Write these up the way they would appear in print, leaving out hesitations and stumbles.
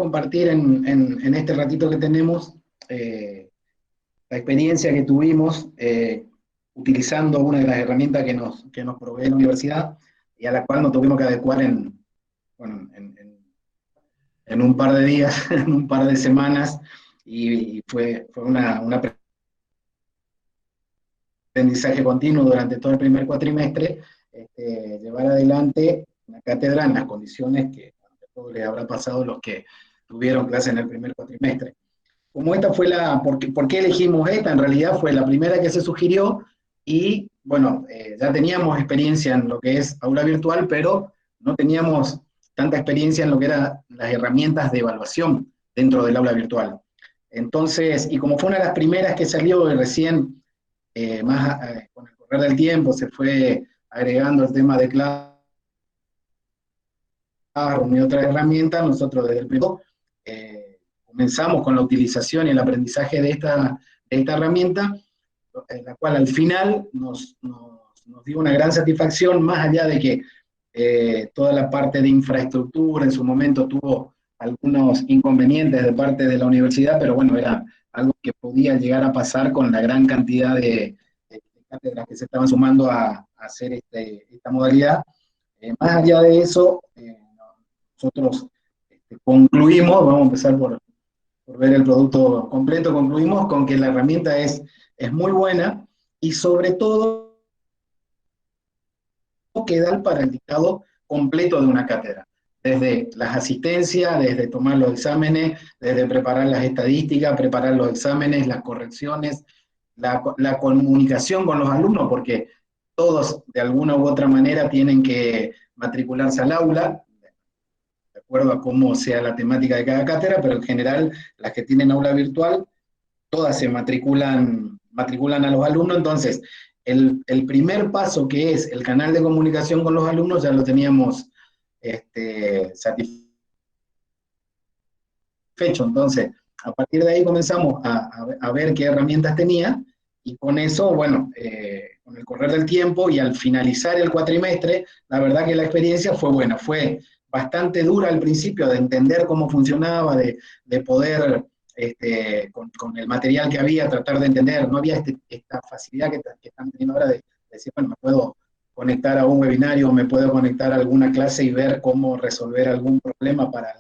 compartir en este ratito que tenemos la experiencia que tuvimos utilizando una de las herramientas que nos provee la universidad y a la cual nos tuvimos que adecuar bueno, en un par de días, en un par de semanas, y fue un aprendizaje continuo durante todo el primer cuatrimestre, llevar adelante una cátedra en las condiciones que a todos les habrá pasado los que tuvieron clase en el primer cuatrimestre. Como esta fue ¿por qué elegimos esta? En realidad fue la primera que se sugirió y, bueno, ya teníamos experiencia en lo que es aula virtual, pero no teníamos tanta experiencia en lo que eran las herramientas de evaluación dentro del aula virtual. Entonces, y como fue una de las primeras que salió y recién, con el correr del tiempo, se fue agregando el tema de Classroom y otras herramientas, nosotros desde el principio comenzamos con la utilización y el aprendizaje de esta herramienta, la cual al final nos dio una gran satisfacción, más allá de que toda la parte de infraestructura en su momento tuvo algunos inconvenientes de parte de la universidad, pero bueno, era algo que podía llegar a pasar con la gran cantidad de cátedras que se estaban sumando a hacer esta modalidad. Más allá de eso, nosotros concluimos, vamos a empezar por ver el producto completo, concluimos con que la herramienta es muy buena y sobre todo que da para el dictado completo de una cátedra. Desde las asistencias, desde tomar los exámenes, desde preparar las estadísticas, preparar los exámenes, las correcciones, la comunicación con los alumnos, porque todos de alguna u otra manera tienen que matricularse al aula, de acuerdo a cómo sea la temática de cada cátedra, pero en general las que tienen aula virtual, todas se matriculan a los alumnos, entonces el primer paso que es el canal de comunicación con los alumnos ya lo teníamos satisfecho, entonces a partir de ahí comenzamos a ver qué herramientas tenía, y con eso, bueno, con el correr del tiempo y al finalizar el cuatrimestre, la verdad que la experiencia fue buena, fue bastante dura al principio de entender cómo funcionaba, de poder, con el material que había, tratar de entender, no había esta facilidad que están teniendo ahora de decir, bueno, me puedo conectar a un webinario, me puedo conectar a alguna clase y ver cómo resolver algún problema para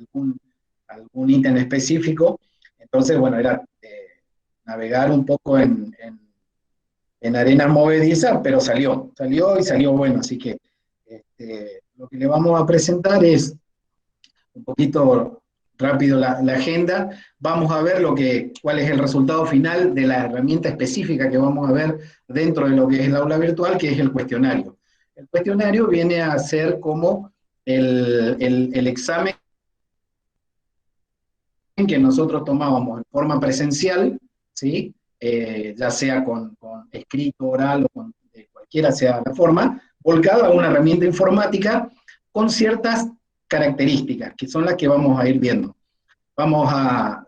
algún ítem específico. Entonces, bueno, era navegar un poco en arenas movedizas, pero salió y salió bueno, así que lo que le vamos a presentar es un poquito rápido la agenda. Vamos a ver cuál es el resultado final de la herramienta específica que vamos a ver dentro de lo que es el aula virtual, que es el cuestionario. El cuestionario viene a ser como el examen que nosotros tomábamos en forma presencial, ¿sí? Ya sea con escrito, oral o con cualquiera sea la forma, volcado a una herramienta informática con ciertas características, que son las que vamos a ir viendo.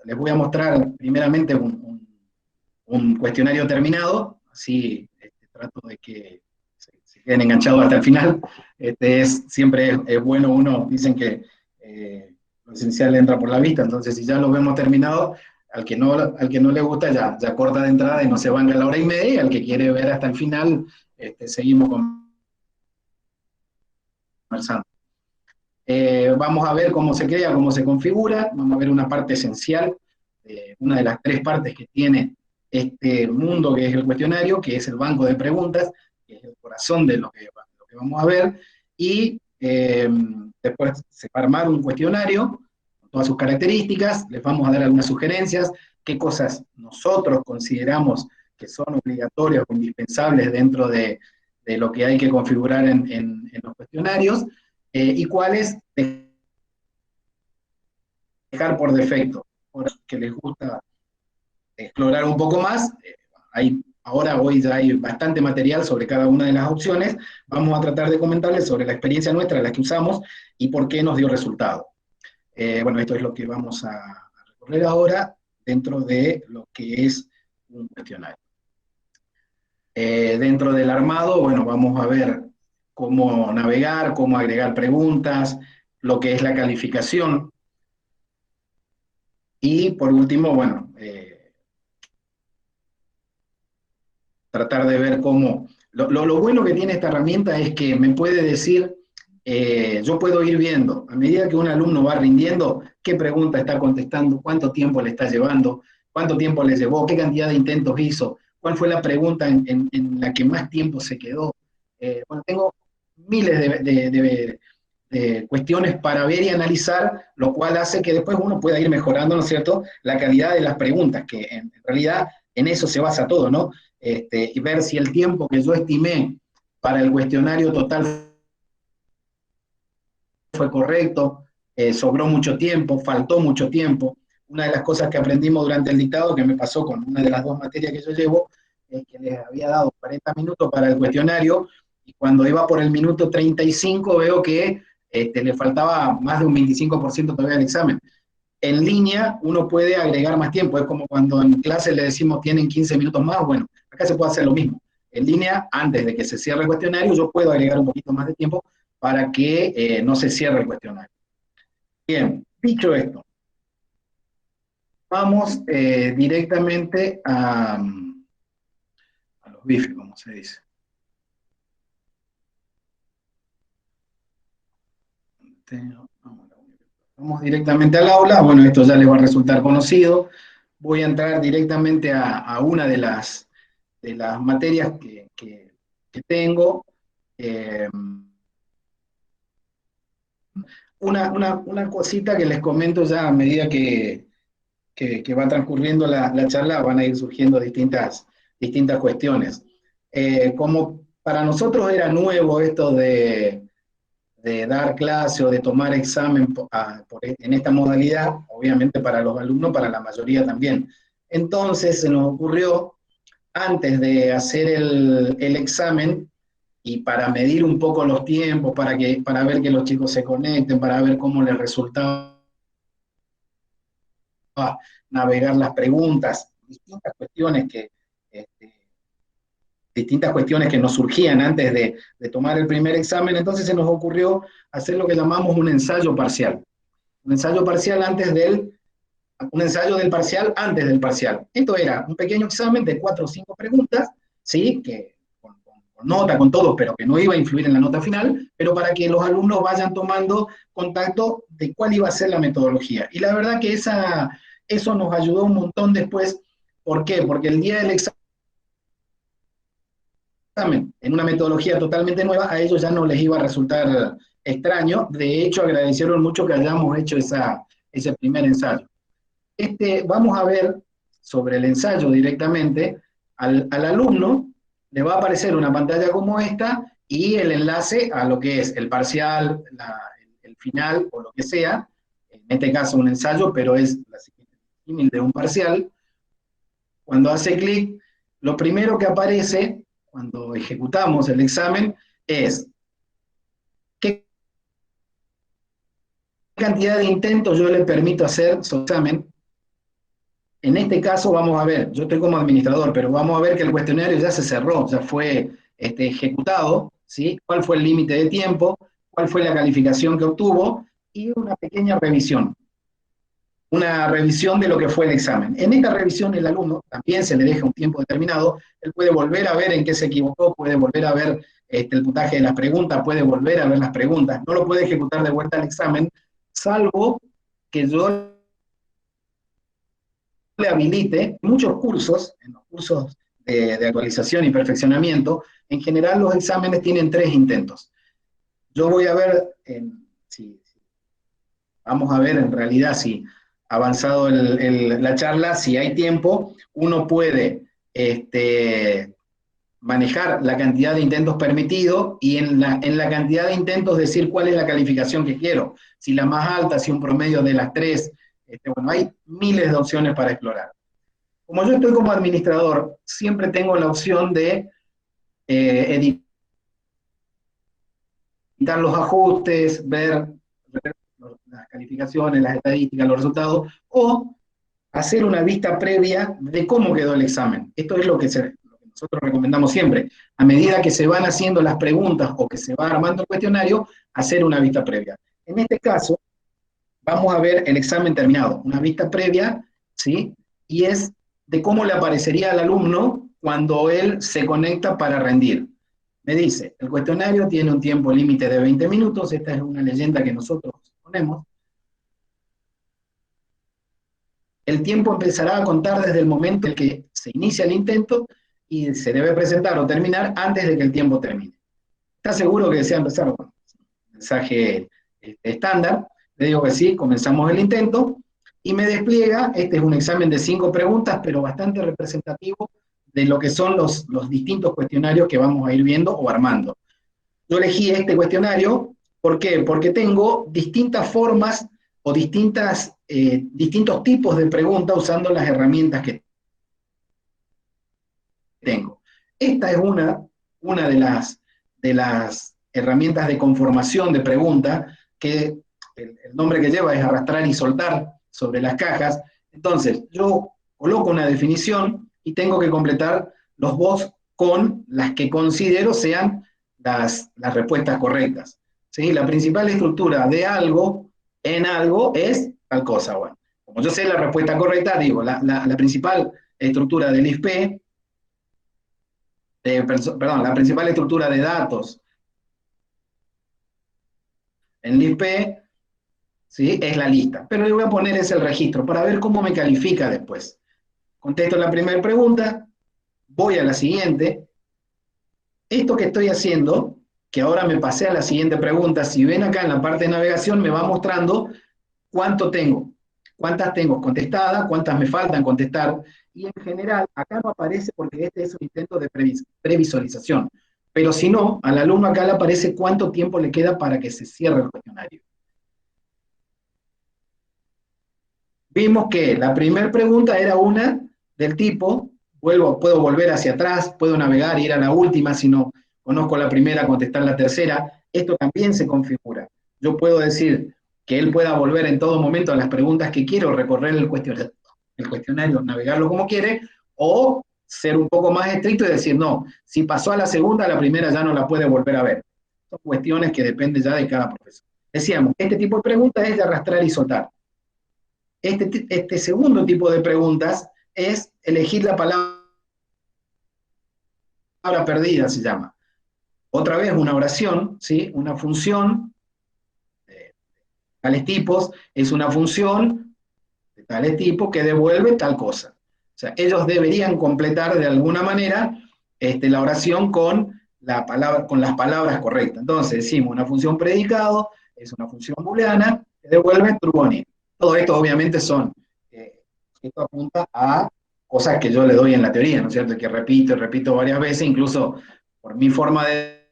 Les voy a mostrar primeramente un cuestionario terminado, así trato de que se queden enganchados hasta el final. Siempre es bueno, dicen que lo esencial entra por la vista, entonces si ya lo vemos terminado, al que no le gusta ya corta de entrada y no se van a la hora y media, y al que quiere ver hasta el final, seguimos conversando. Vamos a ver cómo se crea, cómo se configura, vamos a ver una parte esencial, una de las tres partes que tiene este mundo que es el cuestionario, que es el banco de preguntas, que es el corazón de lo que vamos a ver, y después se va a armar un cuestionario con todas sus características, les vamos a dar algunas sugerencias, qué cosas nosotros consideramos que son obligatorias o indispensables dentro de lo que hay que configurar en los cuestionarios, y cuáles dejar por defecto, que les gusta explorar un poco más. Hoy ya hay bastante material sobre cada una de las opciones. Vamos a tratar de comentarles sobre la experiencia nuestra, la que usamos, y por qué nos dio resultado. Bueno, esto es lo que vamos a recorrer ahora dentro de lo que es un cuestionario. Dentro del armado, bueno, vamos a ver cómo navegar, cómo agregar preguntas, lo que es la calificación. Y por último, bueno, tratar de ver cómo... Lo bueno que tiene esta herramienta es que me puede decir, yo puedo ir viendo, a medida que un alumno va rindiendo, qué pregunta está contestando, cuánto tiempo le está llevando, cuánto tiempo le llevó, qué cantidad de intentos hizo, cuál fue la pregunta en la que más tiempo se quedó. Bueno, tengo miles de cuestiones para ver y analizar, lo cual hace que después uno pueda ir mejorando, ¿no es cierto?, la calidad de las preguntas, que en realidad en eso se basa todo, ¿no? Y ver si el tiempo que yo estimé para el cuestionario total fue correcto, sobró mucho tiempo, faltó mucho tiempo. Una de las cosas que aprendimos durante el dictado, que me pasó con una de las dos materias que yo llevo, es que les había dado 40 minutos para el cuestionario y cuando iba por el minuto 35 veo que le faltaba más de un 25% todavía al examen. En línea uno puede agregar más tiempo, es como cuando en clase le decimos tienen 15 minutos más, bueno, acá se puede hacer lo mismo. En línea, antes de que se cierre el cuestionario, yo puedo agregar un poquito más de tiempo para que no se cierre el cuestionario. Bien, dicho esto, vamos directamente a los bifes, como se dice. Vamos directamente al aula, bueno, esto ya les va a resultar conocido. Voy a entrar directamente a una de las materias que tengo. Eh, una cosita que les comento ya a medida que va transcurriendo la charla, van a ir surgiendo distintas cuestiones. Como para nosotros era nuevo esto de dar clase o de tomar examen en esta modalidad, obviamente para los alumnos, para la mayoría también. Entonces se nos ocurrió, antes de hacer el examen, y para medir un poco los tiempos, para ver que los chicos se conecten, para ver cómo les resultaba navegar las preguntas, este, distintas cuestiones que nos surgían antes de tomar el primer examen, entonces se nos ocurrió hacer lo que llamamos un ensayo parcial. Un ensayo parcial un ensayo del parcial antes del parcial. Esto era un pequeño examen de 4 o 5 preguntas, ¿sí? Que con nota, con todo, pero que no iba a influir en la nota final, pero para que los alumnos vayan tomando contacto de cuál iba a ser la metodología. Y la verdad que eso nos ayudó un montón después. ¿Por qué? Porque el día del examen, en una metodología totalmente nueva, a ellos ya no les iba a resultar extraño. De hecho, agradecieron mucho que hayamos hecho ese primer ensayo. Vamos a ver sobre el ensayo directamente, al alumno le va a aparecer una pantalla como esta y el enlace a lo que es el parcial, el final o lo que sea, en este caso un ensayo, pero es la símil de un parcial. Cuando hace clic, lo primero que aparece cuando ejecutamos el examen es qué cantidad de intentos yo le permito hacer su examen. En este caso vamos a ver, yo estoy como administrador, pero vamos a ver que el cuestionario ya se cerró, ya fue ejecutado, ¿sí? ¿Cuál fue el límite de tiempo? ¿Cuál fue la calificación que obtuvo? Y una revisión de lo que fue el examen. En esta revisión el alumno también se le deja un tiempo determinado, él puede volver a ver en qué se equivocó, puede volver a ver el puntaje de las preguntas, puede volver a ver las preguntas, no lo puede ejecutar de vuelta al examen, salvo que yo le habilite muchos cursos, en los cursos de actualización y perfeccionamiento, en general los exámenes tienen 3 intentos. Yo voy a ver, vamos a ver en realidad si avanzado la charla, si hay tiempo, uno puede manejar la cantidad de intentos permitidos y en la cantidad de intentos decir cuál es la calificación que quiero, si la más alta, si un promedio de las 3, bueno, hay miles de opciones para explorar. Como yo estoy como administrador, siempre tengo la opción de editar los ajustes, ver las calificaciones, las estadísticas, los resultados, o hacer una vista previa de cómo quedó el examen. Esto es lo que nosotros recomendamos siempre. A medida que se van haciendo las preguntas o que se va armando el cuestionario, hacer una vista previa. En este caso, vamos a ver el examen terminado, una vista previa, ¿sí? Y es de cómo le aparecería al alumno cuando él se conecta para rendir. Me dice, el cuestionario tiene un tiempo límite de 20 minutos, esta es una leyenda que nosotros ponemos. El tiempo empezará a contar desde el momento en que se inicia el intento y se debe presentar o terminar antes de que el tiempo termine. ¿Está seguro que desea empezar? Bueno, mensaje estándar. Le digo que sí, comenzamos el intento y me despliega, este es un examen de 5 preguntas, pero bastante representativo de lo que son los distintos cuestionarios que vamos a ir viendo o armando. Yo elegí este cuestionario, ¿por qué? Porque tengo distintas formas o distintos tipos de preguntas usando las herramientas que tengo. Esta es una de las herramientas de conformación de pregunta que el nombre que lleva es arrastrar y soltar sobre las cajas. Entonces, yo coloco una definición y tengo que completar los box con las que considero sean las respuestas correctas. ¿Sí? La principal estructura de algo en algo es tal cosa. Bueno, como yo sé la respuesta correcta, digo, la principal estructura del ISP, perdón, la principal estructura de datos en el IP, ¿sí? Es la lista. Pero le voy a poner ese el registro para ver cómo me califica después. Contesto la primera pregunta, voy a la siguiente. Esto que estoy haciendo, que ahora me pasé a la siguiente pregunta, si ven acá en la parte de navegación, me va mostrando cuánto tengo, cuántas tengo contestadas, cuántas me faltan contestar, y en general acá no aparece porque este es un intento de previsualización, pero si no, al alumno acá le aparece cuánto tiempo le queda para que se cierre el cuestionario. Vimos que la primera pregunta era una del tipo, puedo volver hacia atrás, puedo navegar y ir a la última, si no conozco la primera, contestar la tercera, esto también se configura. Yo puedo decir que él pueda volver en todo momento a las preguntas que quiero, recorrer el cuestionario, navegarlo como quiere, o ser un poco más estricto y decir, no, si pasó a la segunda, a la primera ya no la puede volver a ver. Son cuestiones que dependen ya de cada profesor. Decíamos, este tipo de preguntas es de arrastrar y soltar. Este segundo tipo de preguntas es elegir la palabra perdida, se llama. Otra vez una oración, ¿sí? Una función de tales tipos, es una función de tales tipos que devuelve tal cosa. O sea, ellos deberían completar de alguna manera la oración con con las palabras correctas. Entonces decimos una función predicado, es una función booleana, que devuelve true o false. Todo esto obviamente esto apunta a cosas que yo le doy en la teoría, ¿no es cierto? Que repito y repito varias veces, incluso por mi forma de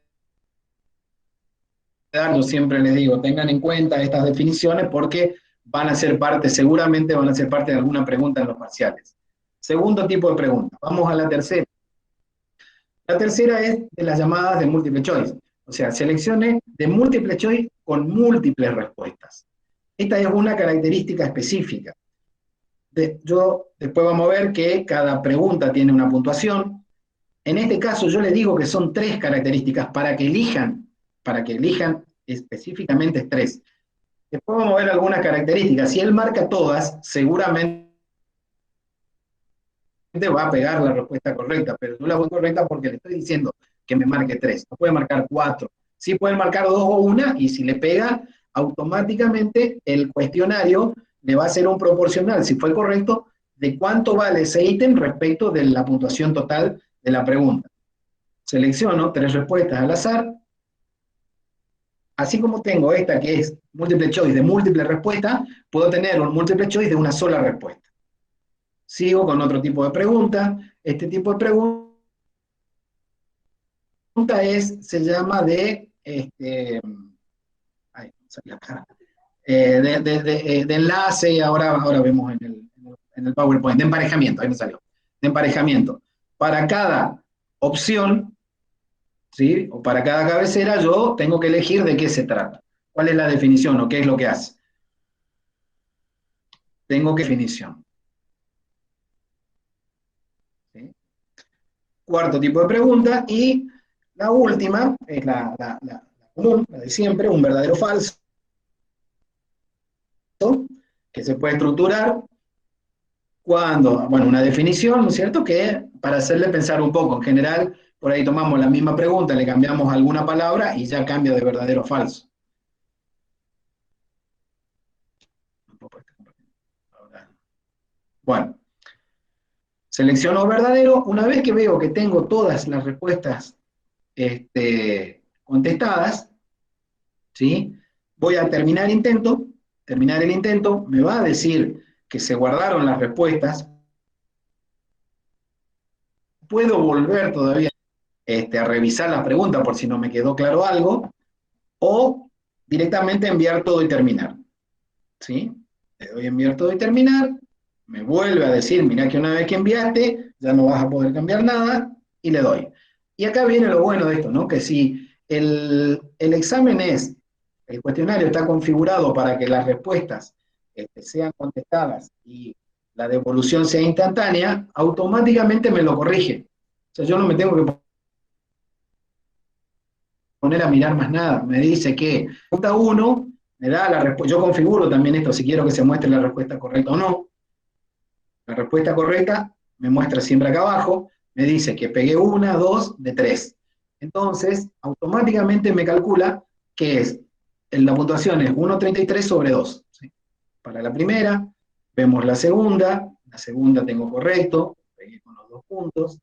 dar, yo siempre les digo, tengan en cuenta estas definiciones porque van a ser parte, seguramente van a ser parte de alguna pregunta en los parciales. Segundo tipo de pregunta, vamos a la tercera. La tercera es de las llamadas de múltiple choice, o sea, selecciones de múltiple choice con múltiples respuestas. Esta es una característica específica. Después vamos a ver que cada pregunta tiene una puntuación. En este caso yo les digo que son 3 características para que elijan específicamente 3. Después vamos a ver algunas características. Si él marca todas, seguramente va a pegar la respuesta correcta, pero yo la voy correcta porque le estoy diciendo que me marque 3. No puede marcar 4. Sí puede marcar 2 o 1 y si le pega, automáticamente el cuestionario le va a hacer un proporcional, si fue correcto, de cuánto vale ese ítem respecto de la puntuación total de la pregunta. Selecciono 3 respuestas al azar. Así como tengo esta que es múltiple choice de múltiple respuesta, puedo tener un múltiple choice de una sola respuesta. Sigo con otro tipo de pregunta. Este tipo de pregunta se llama ay, de enlace, ahora vemos en el PowerPoint, de emparejamiento, ahí me salió, de emparejamiento. Para cada opción, ¿sí? O para cada cabecera, yo tengo que elegir de qué se trata. ¿Cuál es la definición o qué es lo que hace? Tengo que definición. ¿Sí? Cuarto tipo de pregunta, y la última es la común, la de siempre, un verdadero o falso. que se puede estructurar cuando, bueno, una definición, ¿no es cierto?, que para hacerle pensar un poco, en general, por ahí tomamos la misma pregunta, le cambiamos alguna palabra y ya cambia de verdadero a falso. Bueno, selecciono verdadero. Una vez que veo que tengo todas las respuestas contestadas, ¿sí? Voy a terminar el intento, me va a decir que se guardaron las respuestas, puedo volver todavía a revisar la pregunta por si no me quedó claro algo, o directamente enviar todo y terminar, ¿sí? Le doy enviar todo y terminar, me vuelve a decir, mira que una vez que enviaste, ya no vas a poder cambiar nada, y le doy. Y acá viene lo bueno de esto, ¿no? Que si el examen el cuestionario está configurado para que las respuestas sean contestadas y la devolución sea instantánea, automáticamente me lo corrige. O sea, yo no me tengo que poner a mirar más nada. Me dice que pregunta 1, me da la respuesta. Yo configuro también esto, si quiero que se muestre la respuesta correcta o no. La respuesta correcta me muestra siempre acá abajo, me dice que pegué 1, 2 de 3. Entonces, automáticamente me calcula que la puntuación es 1,33 sobre 2. ¿Sí? Para la primera, vemos la segunda tengo correcto, pegué con los 2 puntos.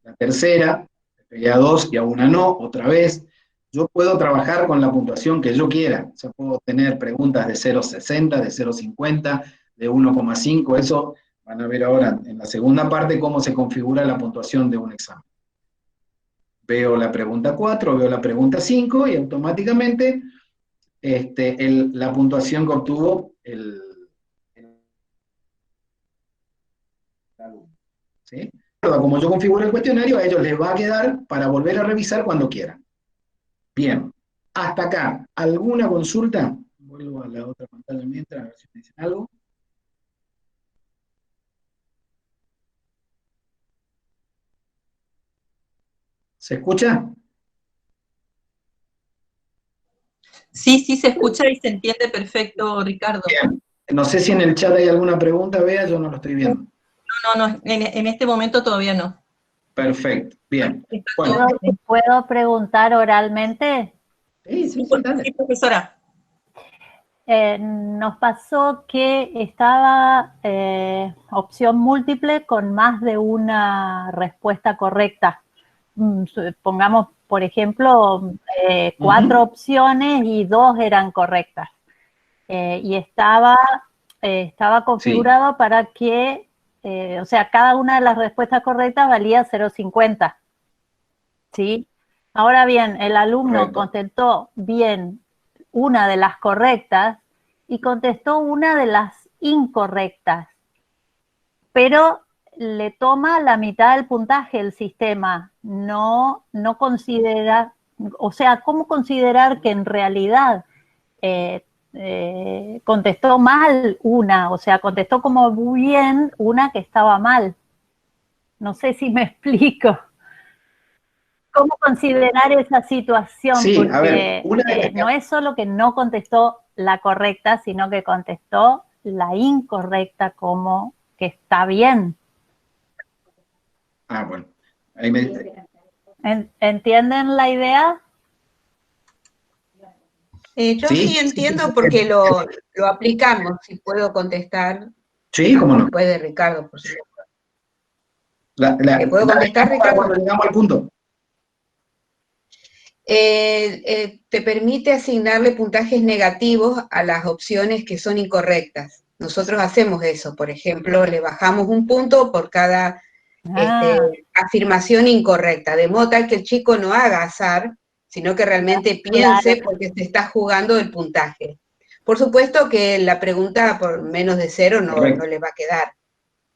La tercera, pegué a 2 y a 1 no, otra vez. Yo puedo trabajar con la puntuación que yo quiera. O sea, puedo tener preguntas de 0,60, de 0,50, de 1,5. Eso van a ver ahora en la segunda parte cómo se configura la puntuación de un examen. Veo la pregunta 4, veo la pregunta 5 y automáticamente la puntuación que obtuvo el alumno. ¿Sí? Como yo configuro el cuestionario, a ellos les va a quedar para volver a revisar cuando quieran. Bien, hasta acá, ¿alguna consulta? Vuelvo a la otra pantalla mientras, a ver si me dicen algo. ¿Se escucha? Sí, sí se escucha y se entiende perfecto, Ricardo. Bien. No sé si en el chat hay alguna pregunta, Bea, yo no lo estoy viendo. No, en este momento todavía no. Perfecto, bien. Bueno. ¿Puedo preguntar oralmente? Sí, profesora. Nos pasó que estaba opción múltiple con más de una respuesta correcta. Pongamos, por ejemplo, 4 opciones y 2 eran correctas. Y estaba configurado para que, o sea, cada una de las respuestas correctas valía 0,50. ¿Sí? Ahora bien, el alumno contestó bien una de las correctas y contestó una de las incorrectas, pero le toma la mitad del puntaje el sistema, no considera, o sea, ¿cómo considerar que en realidad contestó mal una? O sea, contestó como bien una que estaba mal. No sé si me explico. ¿Cómo considerar esa situación? Sí, porque a ver, no es solo que no contestó la correcta, sino que contestó la incorrecta como que está bien. Ah, bueno. Ahí me... ¿Entienden la idea? Yo sí entiendo porque lo aplicamos, si puedo contestar. Sí, cómo no. Después de Ricardo, por supuesto. ¿Le puedo contestar, Ricardo? Cuando llegamos al punto. Te permite asignarle puntajes negativos a las opciones que son incorrectas. Nosotros hacemos eso, por ejemplo, le bajamos un punto por cada afirmación incorrecta, de modo tal que el chico no haga azar, sino que realmente piense porque se está jugando el puntaje. Por supuesto que la pregunta por menos de 0 no le va a quedar,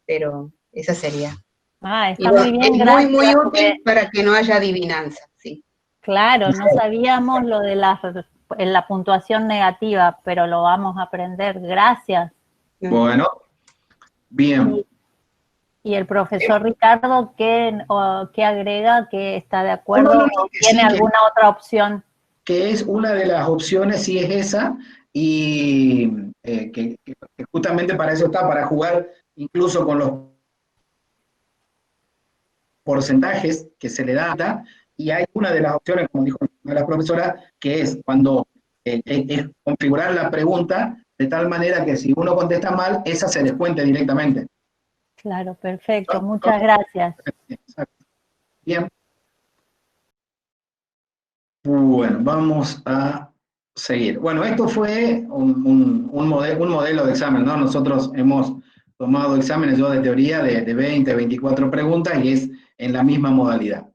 pero esa sería. Está muy bien, es muy útil para que no haya adivinanza, sí. Claro, no sabíamos lo de la puntuación negativa, pero lo vamos a aprender. Gracias. Bueno, bien. ¿Y el profesor Ricardo qué agrega? ¿Que está de acuerdo? ¿O tiene alguna otra opción? Que es una de las opciones, si es esa, y que justamente para eso está, para jugar incluso con los porcentajes que se le da, y hay una de las opciones, como dijo la profesora, que es cuando es configurar la pregunta de tal manera que si uno contesta mal, esa se descuente directamente. Claro, perfecto, muchas gracias. Exacto. Bien. Bueno, vamos a seguir. Bueno, esto fue un modelo de examen, ¿no? Nosotros hemos tomado exámenes yo de teoría de 20, 24 preguntas y es en la misma modalidad.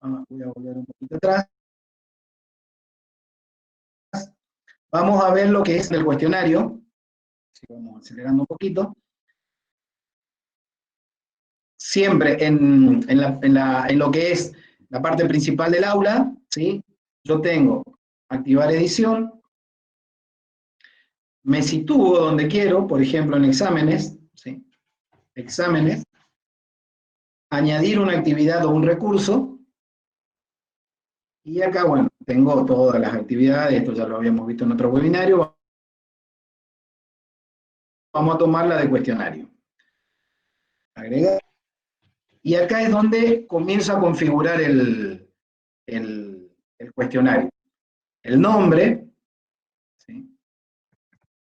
Voy a volver un poquito atrás. Vamos a ver lo que es el cuestionario. Así que vamos acelerando un poquito. Siempre en lo que es la parte principal del aula, ¿sí? Yo tengo activar edición, me sitúo donde quiero, por ejemplo en exámenes, ¿sí? Exámenes, añadir una actividad o un recurso, y acá, bueno, tengo todas las actividades, esto ya lo habíamos visto en otro webinario, vamos a tomar la de cuestionario. Agregar. Y acá es donde comienzo a configurar el cuestionario. El nombre, ¿sí?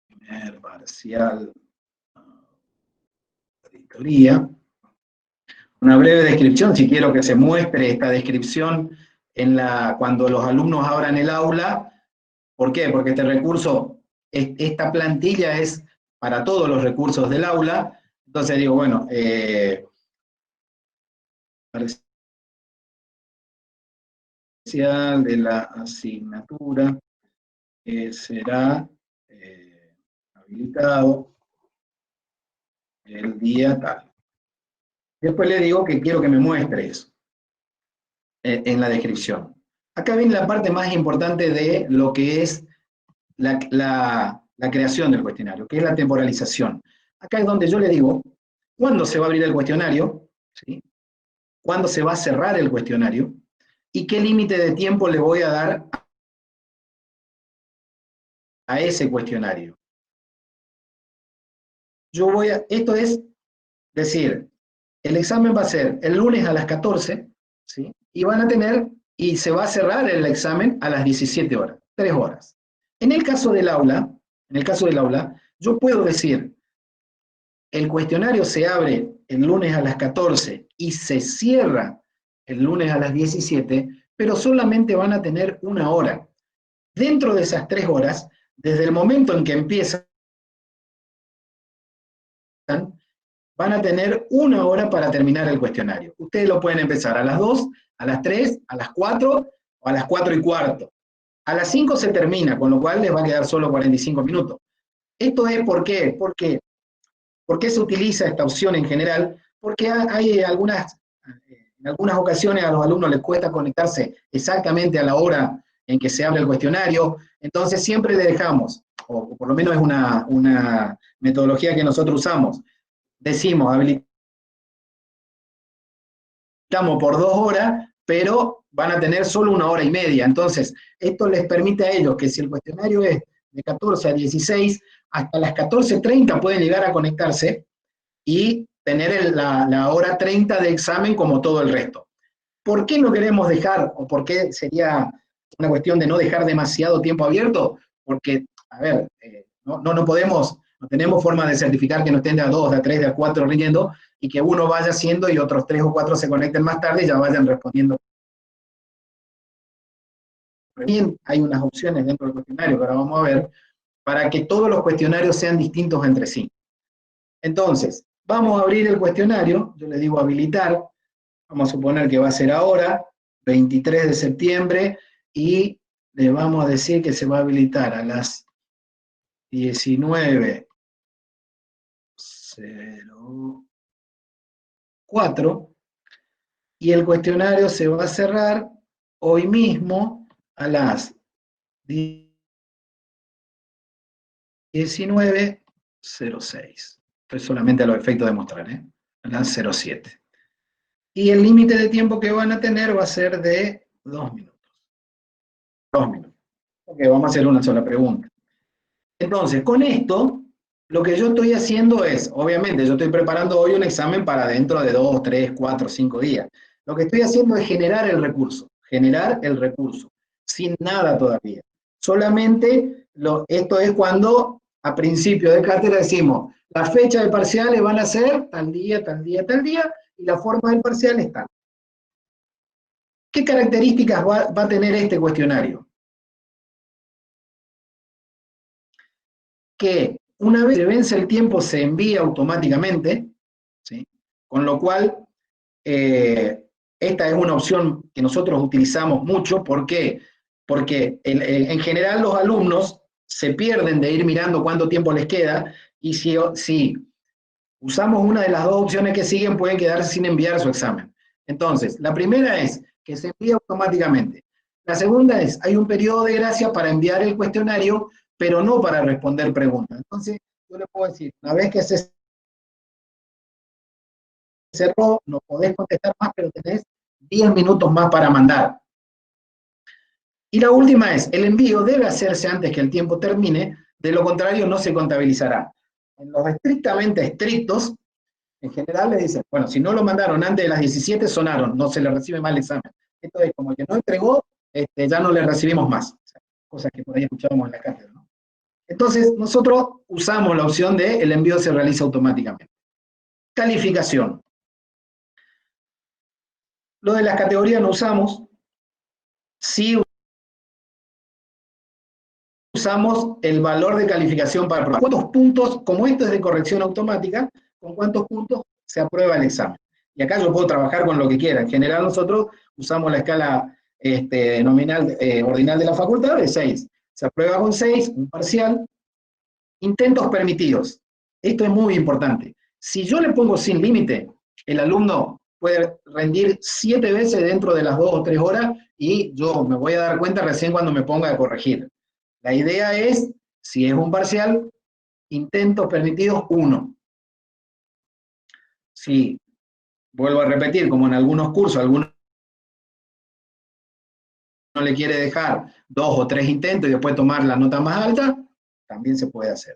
Primer parcial, auditoría. Una breve descripción, si quiero que se muestre esta descripción cuando los alumnos abran el aula. ¿Por qué? Porque este recurso, esta plantilla es para todos los recursos del aula. Entonces digo, bueno, parcial de la asignatura que será habilitado el día tal. Después le digo que quiero que me muestre eso en la descripción. Acá viene la parte más importante de lo que es la creación del cuestionario, que es la temporalización. Acá es donde yo le digo cuándo se va a abrir el cuestionario, ¿sí? Cuándo se va a cerrar el cuestionario y qué límite de tiempo le voy a dar a ese cuestionario. Esto es decir, el examen va a ser el lunes a las 14, ¿sí? Y se va a cerrar el examen a las 17 horas, 3 horas. En el caso del aula, yo puedo decir, el cuestionario se abre el lunes a las 14 y se cierra el lunes a las 17, pero solamente van a tener 1 hora. Dentro de esas 3 horas, desde el momento en que empiezan, van a tener 1 hora para terminar el cuestionario. Ustedes lo pueden empezar a las 2, a las 3, a las 4 o a las 4:15. A las 5 se termina, con lo cual les va a quedar solo 45 minutos. ¿Esto es por qué? ¿Por qué se utiliza esta opción en general? Porque en algunas ocasiones a los alumnos les cuesta conectarse exactamente a la hora en que se abre el cuestionario, entonces siempre le dejamos, o por lo menos es una metodología que nosotros usamos, decimos, habilitamos por 2 horas, pero van a tener solo 1 hora y media. Entonces, esto les permite a ellos que si el cuestionario es de 14 a 16, hasta las 14:30 pueden llegar a conectarse y tener la hora 30 de examen como todo el resto. ¿Por qué no queremos dejar, o por qué sería una cuestión de no dejar demasiado tiempo abierto? Porque, a ver, no podemos, no tenemos forma de certificar que no estén de a 2, de a 3, de a 4 riendo, y que uno vaya haciendo y otros 3 o 4 se conecten más tarde y ya vayan respondiendo. Bien, hay unas opciones dentro del cuestionario que ahora vamos a ver, para que todos los cuestionarios sean distintos entre sí. Entonces, vamos a abrir el cuestionario, yo le digo habilitar, vamos a suponer que va a ser ahora, 23 de septiembre, y le vamos a decir que se va a habilitar a las 19:04, y el cuestionario se va a cerrar hoy mismo a las 19:06. Estoy solamente a los efectos de mostrar, a las 07. Y el límite de tiempo que van a tener va a ser de 2 minutos. 2 minutos. Ok, vamos a hacer una sola pregunta. Entonces, con esto, lo que yo estoy haciendo es, obviamente, yo estoy preparando hoy un examen para dentro de 2, 3, 4, 5 días. Lo que estoy haciendo es generar el recurso, sin nada todavía. Solamente, esto es cuando a principio de cátedra decimos, la fecha de parciales van a ser tal día, tal día, tal día, y la forma del parcial es tal. ¿Qué características va a tener este cuestionario? Que una vez que vence el tiempo se envía automáticamente, ¿sí? Con lo cual esta es una opción que nosotros utilizamos mucho. ¿Por qué? Porque en general los alumnos se pierden de ir mirando cuánto tiempo les queda, y si usamos una de las dos opciones que siguen, pueden quedarse sin enviar su examen. Entonces, la primera es que se envía automáticamente. La segunda es, hay un periodo de gracia para enviar el cuestionario, pero no para responder preguntas. Entonces, yo le puedo decir, una vez que se cerró, no podés contestar más, pero tenés 10 minutos más para mandar. Y la última es, el envío debe hacerse antes que el tiempo termine, de lo contrario no se contabilizará. En los estrictamente estrictos, en general le dicen, bueno, si no lo mandaron antes de las 17, sonaron, no se le recibe más el examen. Esto es como que no entregó, ya no le recibimos más. O sea, cosas que por ahí escuchábamos en la cátedra, ¿no? Entonces, nosotros usamos la opción de el envío se realiza automáticamente. Calificación. Lo de las categorías no usamos. Sí usamos el valor de calificación para probar. ¿Cuántos puntos, como esto es de corrección automática, con cuántos puntos se aprueba el examen? Y acá yo puedo trabajar con lo que quiera. En general nosotros usamos la escala nominal ordinal de la facultad de 6. Se aprueba con 6, un parcial. Intentos permitidos. Esto es muy importante. Si yo le pongo sin límite, el alumno puede rendir 7 veces dentro de las 2 o 3 horas, y yo me voy a dar cuenta recién cuando me ponga a corregir. La idea es, si es un parcial, intentos permitidos 1. Si, vuelvo a repetir, como en algunos cursos, alguno no le quiere dejar 2 o 3 intentos y después tomar la nota más alta, también se puede hacer.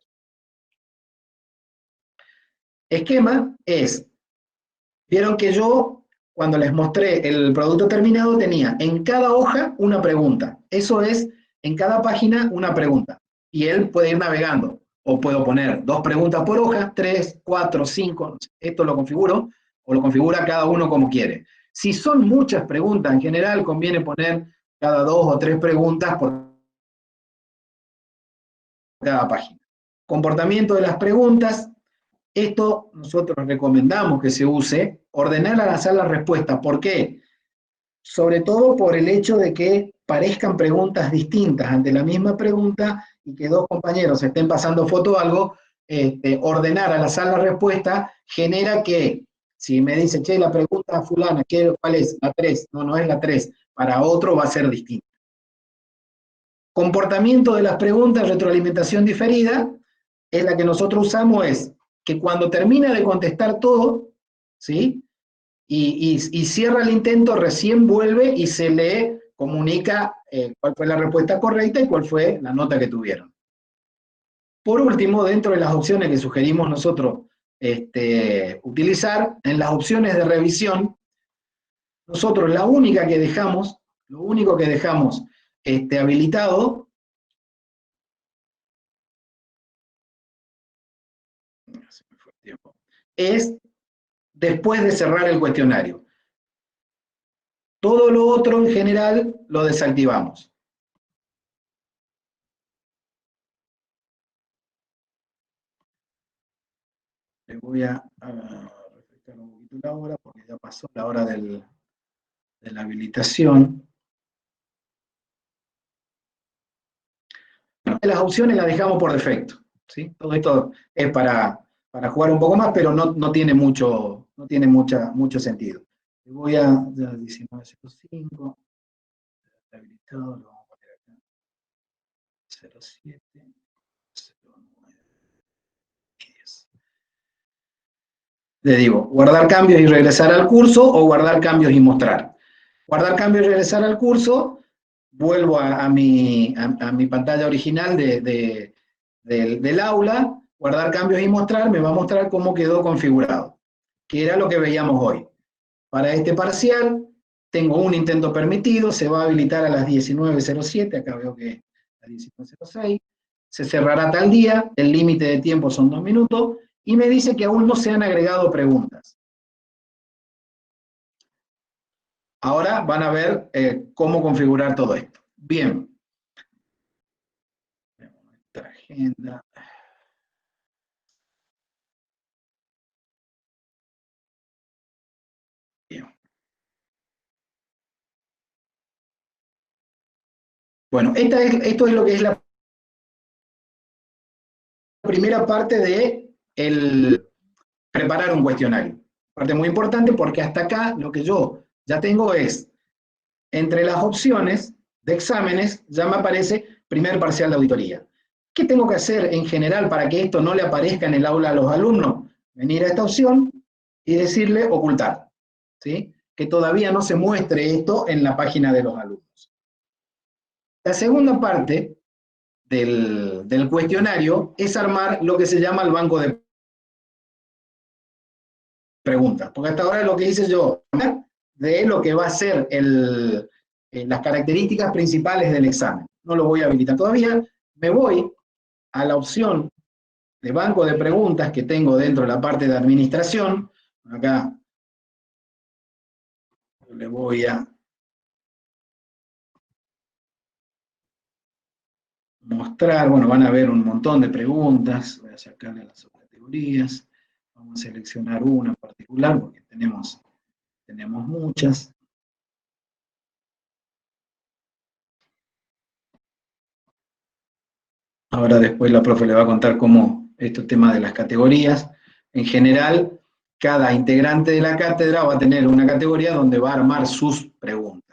Esquema es, vieron que yo, cuando les mostré el producto terminado, tenía en cada hoja una pregunta. Eso es, en cada página una pregunta. Y él puede ir navegando. O puedo poner 2 preguntas por hoja, 3, 4, 5. Esto lo configuro, o lo configura cada uno como quiere. Si son muchas preguntas, en general conviene poner cada 2 o 3 preguntas por cada página. Comportamiento de las preguntas. Esto nosotros recomendamos que se use, ordenar al azar las respuestas. ¿Por qué? Sobre todo por el hecho de que parezcan preguntas distintas ante la misma pregunta, y que 2 compañeros estén pasando foto o algo. Ordenar al azar la respuesta genera que, si me dice, che, la pregunta fulana, ¿cuál es? La 3. No, no es la 3. Para otro va a ser distinta. Comportamiento de las preguntas, retroalimentación diferida, es la que nosotros usamos, es que cuando termina de contestar todo, ¿sí? Y cierra el intento, recién vuelve y se le comunica cuál fue la respuesta correcta y cuál fue la nota que tuvieron. Por último, dentro de las opciones que sugerimos nosotros utilizar, en las opciones de revisión, nosotros lo único que dejamos habilitado, es después de cerrar el cuestionario. Todo lo otro en general lo desactivamos. Les voy a refrescar un poquito la hora, porque ya pasó la hora de la habilitación. Las opciones las dejamos por defecto, ¿sí? Todo esto es para jugar un poco más, pero no tiene mucho sentido. Voy a 19.05, está habilitado, lo vamos a poner acá. 07, 09, 10. Le digo, guardar cambios y regresar al curso, o guardar cambios y mostrar. Guardar cambios y regresar al curso, vuelvo a mi pantalla original de del aula, guardar cambios y mostrar, me va a mostrar cómo quedó configurado, que era lo que veíamos hoy. Para este parcial, tengo un intento permitido, se va a habilitar a las 19:07, acá veo que es a 19:06, se cerrará tal día, el límite de tiempo son 2 minutos, y me dice que aún no se han agregado preguntas. Ahora van a ver cómo configurar todo esto. Bien. Nuestra agenda. Bien. Bueno, esto es lo que es la primera parte de preparar un cuestionario. Parte muy importante porque hasta acá lo que yo ya tengo es, entre las opciones de exámenes, ya me aparece primer parcial de auditoría. ¿Qué tengo que hacer en general para que esto no le aparezca en el aula a los alumnos? Venir a esta opción y decirle ocultar, ¿sí? Que todavía no se muestre esto en la página de los alumnos. La segunda parte del cuestionario es armar lo que se llama el banco de preguntas, porque hasta ahora lo que hice yo de lo que va a ser las características principales del examen. No lo voy a habilitar todavía, me voy a la opción de banco de preguntas que tengo dentro de la parte de administración. Acá le voy a mostrar, bueno, van a ver un montón de preguntas, voy a sacarle las subcategorías, vamos a seleccionar una en particular porque tenemos muchas. Ahora después la profe le va a contar cómo este tema de las categorías. En general, cada integrante de la cátedra va a tener una categoría donde va a armar sus preguntas.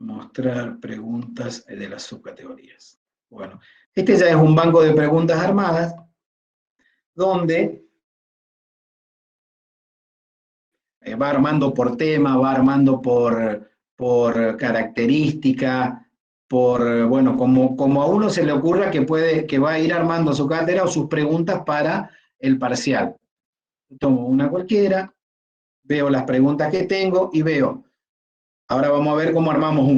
Mostrar preguntas de las subcategorías. Bueno, este ya es un banco de preguntas armadas, donde va armando por tema, va armando por característica, bueno, como a uno se le ocurra que va a ir armando su cátedra o sus preguntas para el parcial. Tomo una cualquiera, veo las preguntas que tengo y veo. Ahora vamos a ver cómo armamos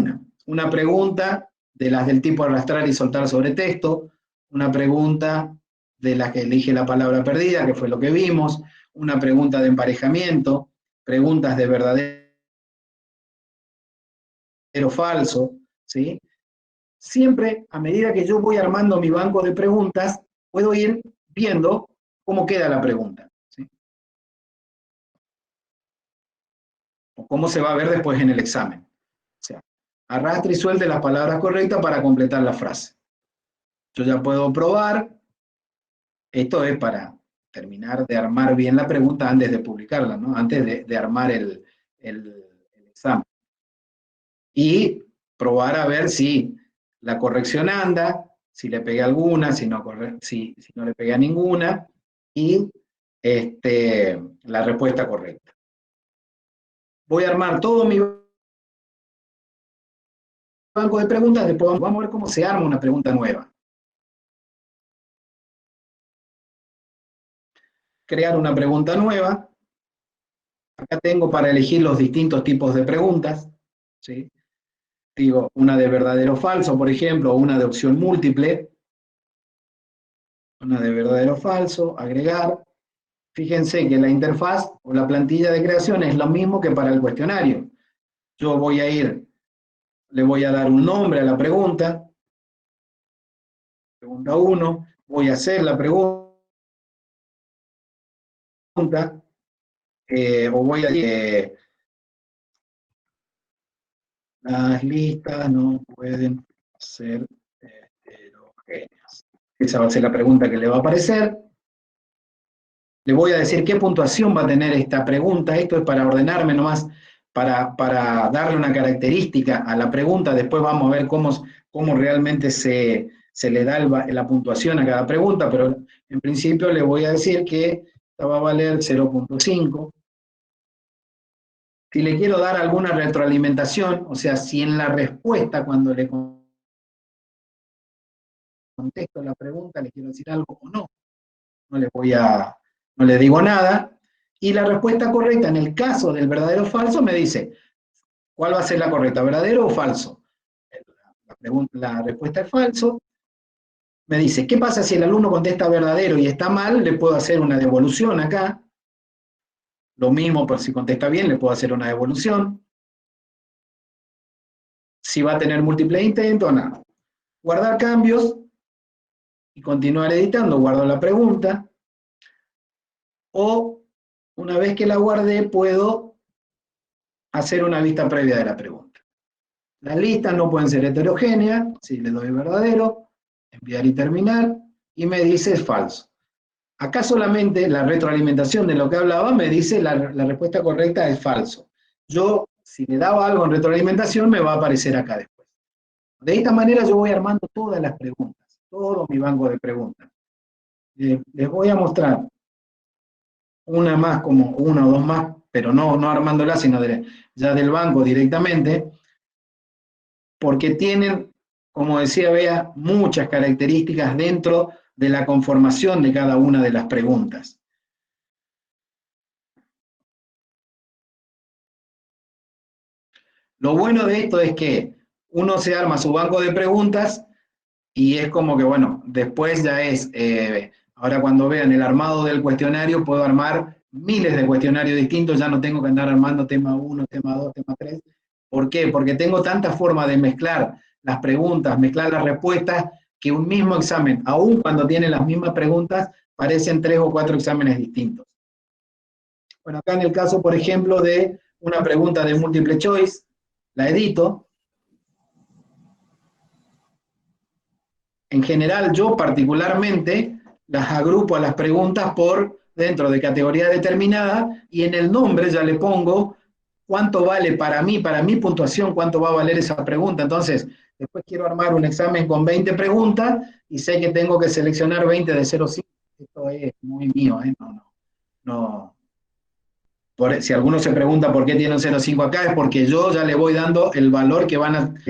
una pregunta de las del tipo arrastrar y soltar sobre texto, una pregunta de las que elige la palabra perdida, que fue lo que vimos, una pregunta de emparejamiento, preguntas de verdadero o falso, ¿sí? Siempre, a medida que yo voy armando mi banco de preguntas, puedo ir viendo cómo queda la pregunta, ¿sí? O cómo se va a ver después en el examen. O sea, arrastre y suelte las palabras correctas para completar la frase. Yo ya puedo probar. Esto es para terminar de armar bien la pregunta antes de publicarla, ¿no? Antes de armar el examen. Y probar a ver si la corrección anda, si le pegué alguna, si no le pegué a ninguna, y la respuesta correcta. Voy a armar todo mi banco de preguntas, después vamos a ver cómo se arma una pregunta nueva. Crear una pregunta nueva. Acá tengo para elegir los distintos tipos de preguntas, ¿sí? Digo, una de verdadero o falso, por ejemplo, o una de opción múltiple. Una de verdadero o falso, agregar. Fíjense que la interfaz o la plantilla de creación es lo mismo que para el cuestionario. Yo le voy a dar un nombre a la pregunta. Pregunta 1, voy a hacer la pregunta, o voy a las listas no pueden ser heterogéneas. Esa va a ser la pregunta que le va a aparecer. Le voy a decir qué puntuación va a tener esta pregunta. Esto es para ordenarme nomás, para darle una característica a la pregunta. Después vamos a ver cómo realmente se se le da la puntuación a cada pregunta, pero en principio le voy a decir que esta va a valer 0.5. Si le quiero dar alguna retroalimentación, o sea, si en la respuesta, cuando le contesto la pregunta, le quiero decir algo o no, no le digo nada, y la respuesta correcta, en el caso del verdadero o falso, me dice, ¿cuál va a ser la correcta, verdadero o falso? La respuesta es falso. Me dice, ¿qué pasa si el alumno contesta verdadero y está mal? Le puedo hacer una devolución acá. Lo mismo, por si contesta bien, le puedo hacer una devolución. Si va a tener múltiples intentos, nada. Guardar cambios y continuar editando, guardo la pregunta. O, una vez que la guardé, puedo hacer una vista previa de la pregunta. Las listas no pueden ser heterogéneas, si le doy verdadero, enviar y terminar, y me dice falso. Acá solamente la retroalimentación de lo que hablaba me dice la respuesta correcta es falso. Yo, si le daba algo en retroalimentación, me va a aparecer acá después. De esta manera yo voy armando todas las preguntas, todo mi banco de preguntas. Les voy a mostrar una más, como una o dos más, pero no armándolas, sino ya del banco directamente, porque tienen, como decía Bea, muchas características dentro de la conformación de cada una de las preguntas. Lo bueno de esto es que uno se arma su banco de preguntas y es como que, bueno, después ya es, ahora cuando vean el armado del cuestionario, puedo armar miles de cuestionarios distintos, ya no tengo que andar armando tema 1, tema 2, tema 3. ¿Por qué? Porque tengo tanta forma de mezclar las preguntas, mezclar las respuestas, que un mismo examen, aun cuando tiene las mismas preguntas, parecen 3 o 4 exámenes distintos. Bueno, acá en el caso, por ejemplo, de una pregunta de múltiple choice, la edito. En general, yo particularmente las agrupo a las preguntas por dentro de categoría determinada, y en el nombre ya le pongo cuánto vale para mí, para mi puntuación, cuánto va a valer esa pregunta. Entonces, después quiero armar un examen con 20 preguntas y sé que tengo que seleccionar 20 de 0,5. Esto es muy mío, no. Si alguno se pregunta por qué tiene un 0,5 acá, es porque yo ya le voy dando el valor que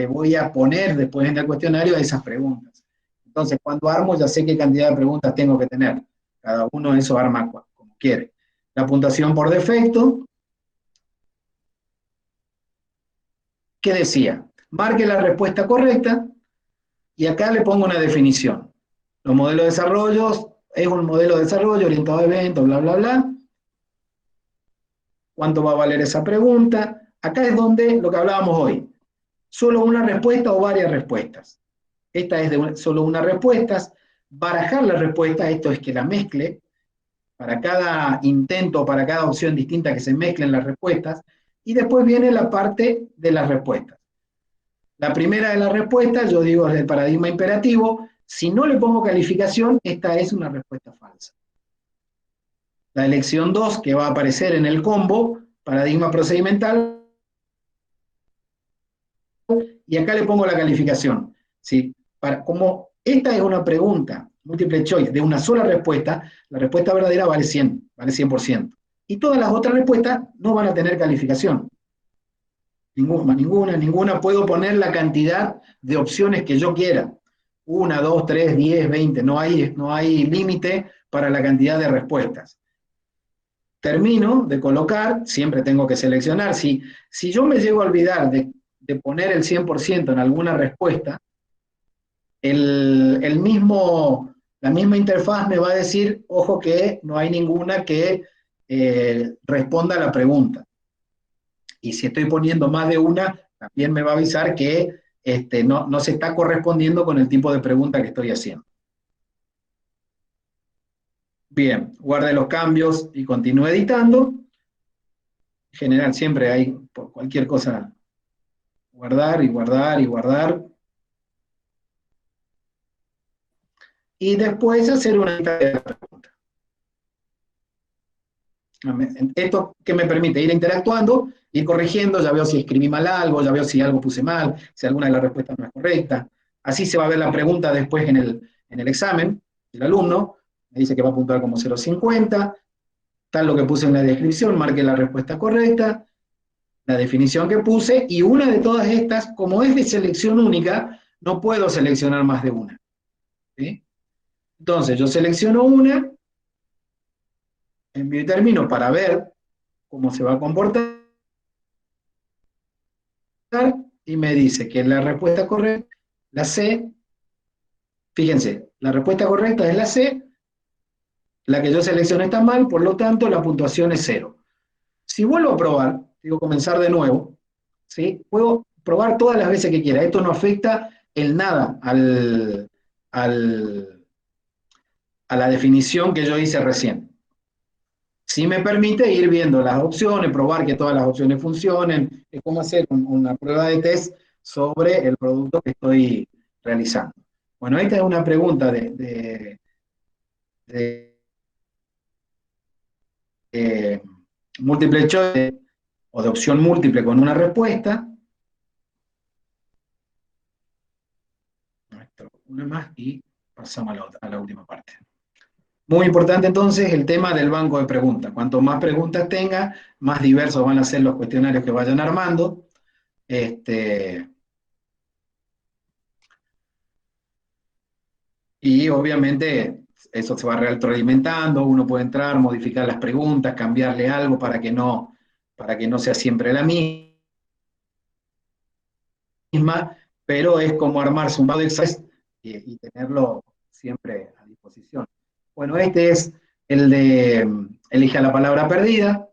voy a poner después en el cuestionario a esas preguntas. Entonces, cuando armo, ya sé qué cantidad de preguntas tengo que tener. Cada uno eso arma como quiere. La puntuación por defecto. ¿Qué decía? Marque la respuesta correcta y acá le pongo una definición. Los modelos de desarrollo es un modelo de desarrollo orientado a eventos, bla, bla, bla. ¿Cuánto va a valer esa pregunta? Acá es donde lo que hablábamos hoy. Solo una respuesta o varias respuestas. Esta es de solo una respuesta. Barajar la respuesta, esto es que la mezcle. Para cada intento, para cada opción distinta, que se mezclen las respuestas. Y después viene la parte de las respuestas. La primera de las respuestas, yo digo, es el paradigma imperativo. Si no le pongo calificación, esta es una respuesta falsa. La elección 2, que va a aparecer en el combo, paradigma procedimental, y acá le pongo la calificación. ¿Sí? Como esta es una pregunta, múltiple choice, de una sola respuesta, la respuesta verdadera vale 100, vale 100%. Y todas las otras respuestas no van a tener calificación. Ninguna. Puedo poner la cantidad de opciones que yo quiera. 1, 2, 3, 10, 20. No hay límite para la cantidad de respuestas. Termino de colocar, siempre tengo que seleccionar. Si yo me llego a olvidar de poner el 100% en alguna respuesta, la misma interfaz me va a decir, ojo que no hay ninguna que responda a la pregunta. Y si estoy poniendo más de una, también me va a avisar que no se está correspondiendo con el tipo de pregunta que estoy haciendo. Bien, guarde los cambios y continúe editando. En general siempre hay, por cualquier cosa, guardar y guardar y guardar. Y después hacer una lista de la pregunta. Esto que me permite ir interactuando, ir corrigiendo, ya veo si escribí mal algo, ya veo si algo puse mal, si alguna de las respuestas no es correcta. Así se va a ver la pregunta después en el examen. El alumno me dice que va a puntuar como 0,50, tal lo que puse en la descripción, marque la respuesta correcta, la definición que puse, y una de todas estas, como es de selección única, no puedo seleccionar más de una. ¿Sí? Entonces, yo selecciono una, envío y termino para ver cómo se va a comportar, y me dice que la respuesta correcta, la C, fíjense, la respuesta correcta es la C, la que yo seleccioné está mal, por lo tanto la puntuación es 0. Si vuelvo a probar, digo comenzar de nuevo, ¿sí? Puedo probar todas las veces que quiera, esto no afecta en nada a la definición que yo hice recién. Sí me permite ir viendo las opciones, probar que todas las opciones funcionen, es como hacer una prueba de test sobre el producto que estoy realizando. Bueno, esta es una pregunta de múltiple choice o de opción múltiple con una respuesta. Una más y pasamos a la última parte. Muy importante entonces el tema del banco de preguntas. Cuanto más preguntas tenga, más diversos van a ser los cuestionarios que vayan armando. Y obviamente eso se va retroalimentando, uno puede entrar, modificar las preguntas, cambiarle algo para que no sea siempre la misma, pero es como armarse un banco de Excel y tenerlo siempre a disposición. Bueno, este es el de elija la palabra perdida,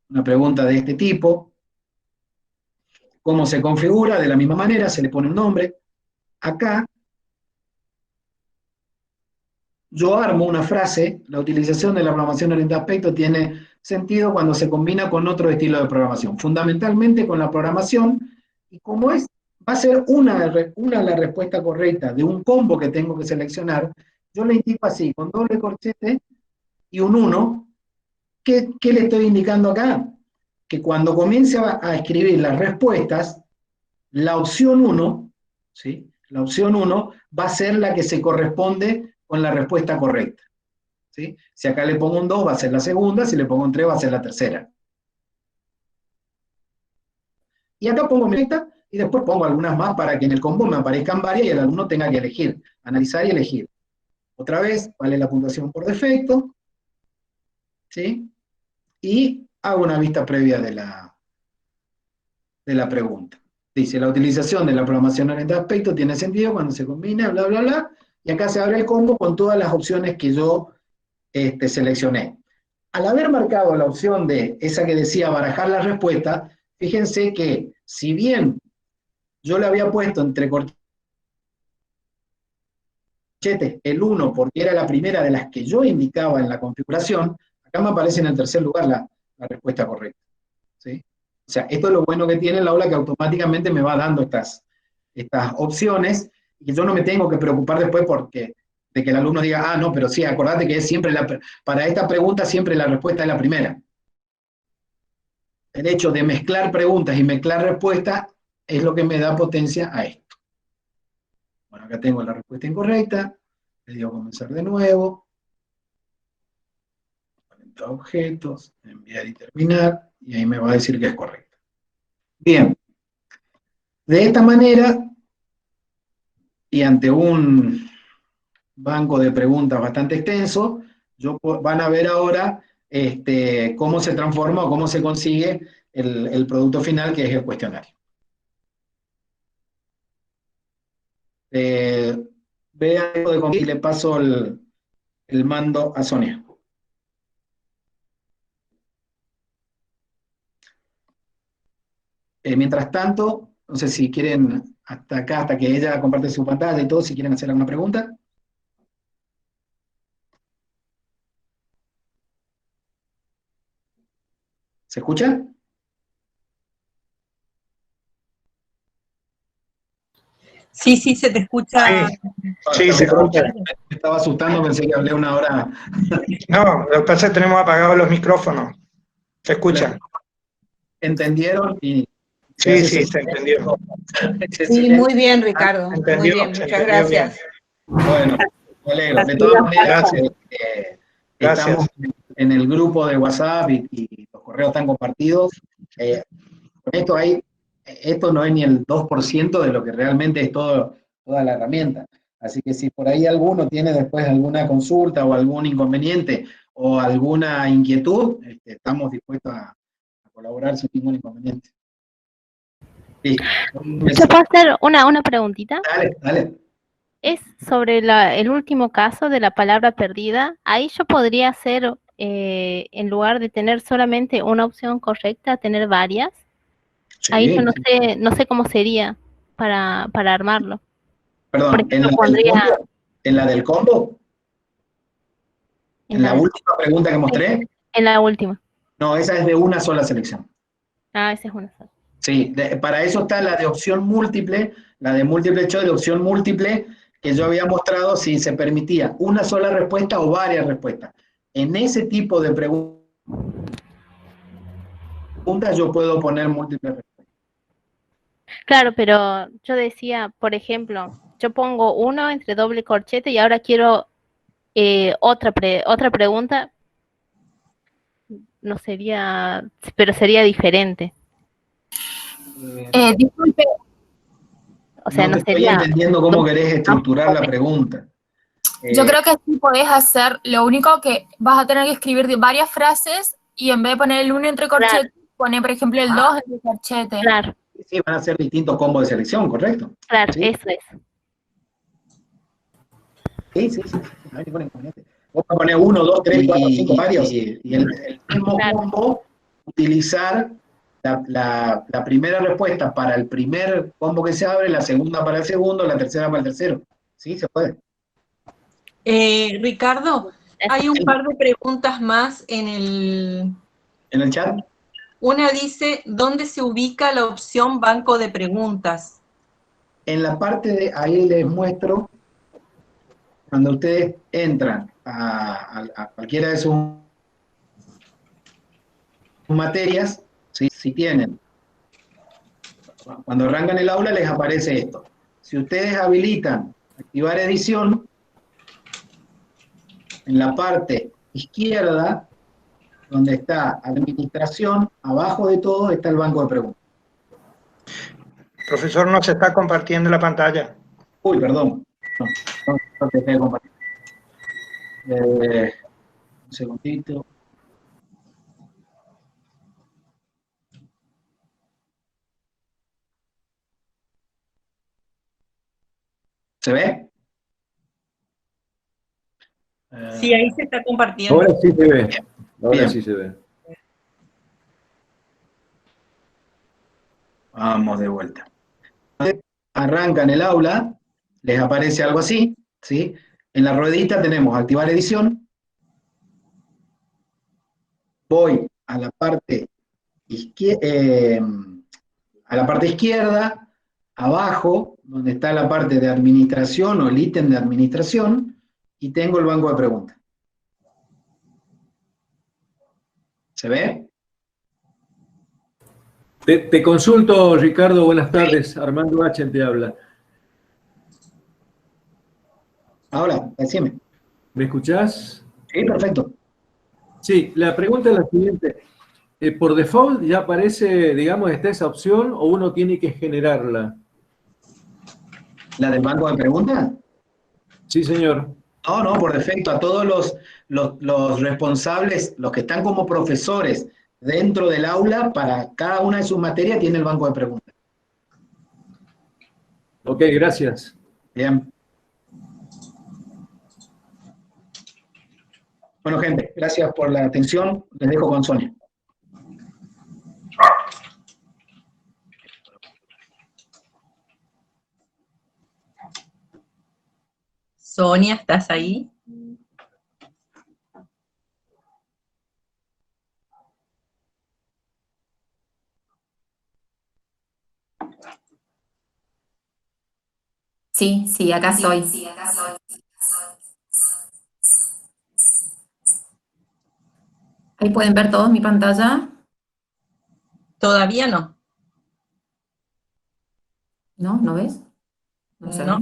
una pregunta de este tipo. ¿Cómo se configura? De la misma manera, se le pone un nombre. Acá yo armo una frase, la utilización de la programación orientada a aspecto tiene sentido cuando se combina con otro estilo de programación, fundamentalmente con la programación, y como va a ser una la respuesta correcta de un combo que tengo que seleccionar, yo le indico así, con doble corchete y un 1, ¿qué le estoy indicando acá? Que cuando comience a escribir las respuestas, la opción 1, ¿sí? La opción 1 va a ser la que se corresponde con la respuesta correcta. ¿Sí? Si acá le pongo un 2 va a ser la segunda, si le pongo un 3 va a ser la tercera. Y acá pongo mi lista y después pongo algunas más para que en el combo me aparezcan varias y el alumno tenga que elegir, analizar y elegir. Otra vez, vale la puntuación por defecto, ¿sí? Y hago una vista previa de la pregunta. Dice, la utilización de la programación orientada a aspecto tiene sentido cuando se combina, bla, bla, bla, y acá se abre el combo con todas las opciones que yo seleccioné. Al haber marcado la opción de esa que decía barajar la respuesta, fíjense que si bien yo le había puesto entre corchetes el 1 porque era la primera de las que yo indicaba en la configuración, acá me aparece en el tercer lugar la respuesta correcta. ¿Sí? O sea, esto es lo bueno que tiene el aula, que automáticamente me va dando estas opciones, y que yo no me tengo que preocupar después de que el alumno diga, ah, no, pero sí, acordate que es siempre para esta pregunta siempre la respuesta es la primera. El hecho de mezclar preguntas y mezclar respuestas es lo que me da potencia a esto. Bueno, acá tengo la respuesta incorrecta, le digo comenzar de nuevo, objetos, enviar y terminar, y ahí me va a decir que es correcto. Bien, de esta manera, y ante un banco de preguntas bastante extenso, van a ver ahora cómo se transforma o cómo se consigue el producto final, que es el cuestionario. Vea algo de cómo, y le paso el mando a Sonia. Mientras tanto, no sé si quieren hasta acá, hasta que ella comparte su pantalla y todo, si quieren hacer alguna pregunta. ¿Se escucha? Sí, sí, se te escucha. Sí, se escucha. Me estaba asustando, pensé que hablé una hora. No, lo que pasa es que tenemos apagados los micrófonos. Se escucha. Entendieron y Sí, sí, se entendió. Sí, muy bien, Ricardo. Se entendió, Muy bien, se muchas entendió bien. gracias. Bueno, me alegro. De Así todas nos maneras, pasa. estamos Gracias. en el grupo de WhatsApp y los correos están compartidos. Con esto esto no es ni el 2% de lo que realmente es toda la herramienta. Así que si por ahí alguno tiene después alguna consulta o algún inconveniente o alguna inquietud, estamos dispuestos a colaborar sin ningún inconveniente. Sí, ¿Yo puedo hacer una preguntita? dale, dale. Es sobre el último caso de la palabra perdida. Ahí yo podría hacer, en lugar de tener solamente una opción correcta, tener varias. Ahí yo Sí, sí. no sé cómo sería para armarlo. Por Perdón, ejemplo, pondría en la del combo, en en la la, última pregunta que sí, mostré, en la última. no, esa es de una sola selección. Ah, esa es una sola. Sí, para eso está la de opción múltiple, la de múltiple choice de opción múltiple, que yo había mostrado si se permitía una sola respuesta o varias respuestas. En ese tipo de preguntas yo puedo poner múltiples respuestas. Claro, pero yo decía, por ejemplo, yo pongo uno entre doble corchete y ahora quiero otra pregunta, no sería, pero sería diferente. Disculpe, O sea, No no te estoy sería entendiendo cómo querés estructurar la pregunta. yo creo que sí podés hacer, lo único que vas a tener que escribir de varias frases y en vez de poner el 1 entre corchete, poner, por ejemplo, el 2 entre corchete. Claro, Sí, van a ser distintos combos de selección, ¿correcto? claro, Sí, eso es. sí, no hay ningún inconveniente. Vos vas a poner 1, 2, 3, 4, 5, varios, y el mismo Claro. combo, utilizar la primera respuesta para el primer combo que se abre, la segunda para el segundo, la tercera para el tercero. Sí, se puede. Ricardo, hay un par de preguntas más en el... ¿En el chat? Una dice, ¿dónde se ubica la opción banco de preguntas? En la parte de ahí les muestro, cuando ustedes entran a cualquiera de sus materias, ¿sí? Si tienen, cuando arrancan el aula les aparece esto. Si ustedes habilitan activar edición, en la parte izquierda, donde está administración, abajo de todo está el banco de preguntas. Profesor, no se está compartiendo la pantalla. Uy, perdón. No te estoy compartiendo. Un segundito. ¿Se ve? Sí, ahí se está compartiendo. Ahora sí se ve. Ahora Bien. sí se ve. Vamos de vuelta. Arrancan el aula, les aparece algo así, ¿sí? En la ruedita tenemos activar edición. Voy a la parte izquierda, abajo, donde está la parte de administración o el ítem de administración, y tengo el banco de preguntas. ¿Se ve? Te consulto, Ricardo, buenas tardes. Armando H. te habla. Ahora, decime. ¿Me escuchás? Sí, perfecto. Sí, la pregunta es la siguiente. ¿Por default ya aparece, digamos, está esa opción o uno tiene que generarla? ¿La del banco de preguntas? Sí, señor. No, por defecto, a todos los responsables, los que están como profesores dentro del aula, para cada una de sus materias tiene el banco de preguntas. Ok, gracias. Bien. Bueno, gente, gracias por la atención. Les dejo con Sonia. Sonia, ¿estás ahí? Sí, acá soy. Ahí pueden ver todos mi pantalla. Todavía no. ¿No? ¿No ves? No sé. No.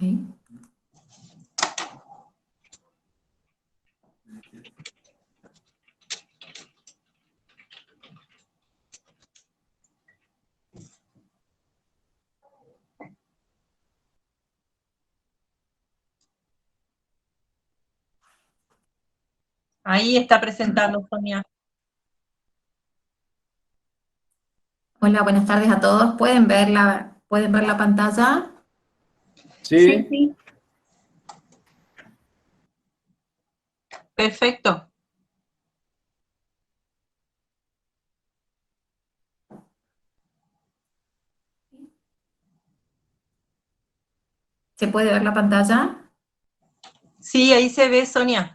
Ahí. Ahí está presentando, Sonia. Hola, buenas tardes a todos. ¿Pueden ver la pantalla? Sí. Perfecto. ¿Se puede ver la pantalla? Sí, ahí se ve, Sonia.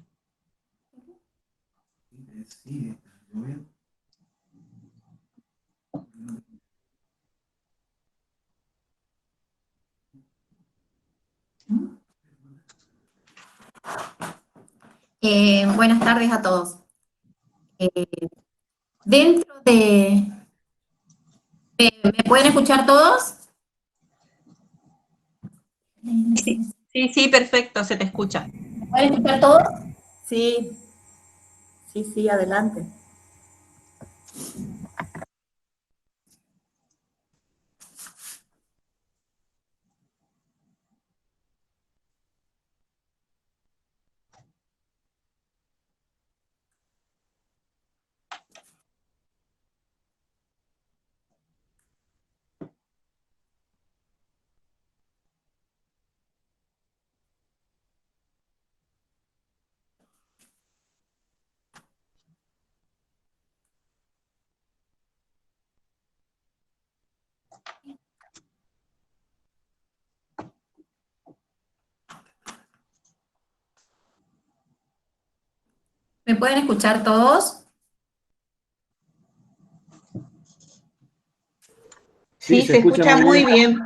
Buenas tardes a todos. Dentro de... ¿Me pueden escuchar todos? Sí, perfecto, se te escucha. ¿Me pueden escuchar todos? Sí, sí, adelante. ¿Me pueden escuchar todos? Sí, se escucha muy bien.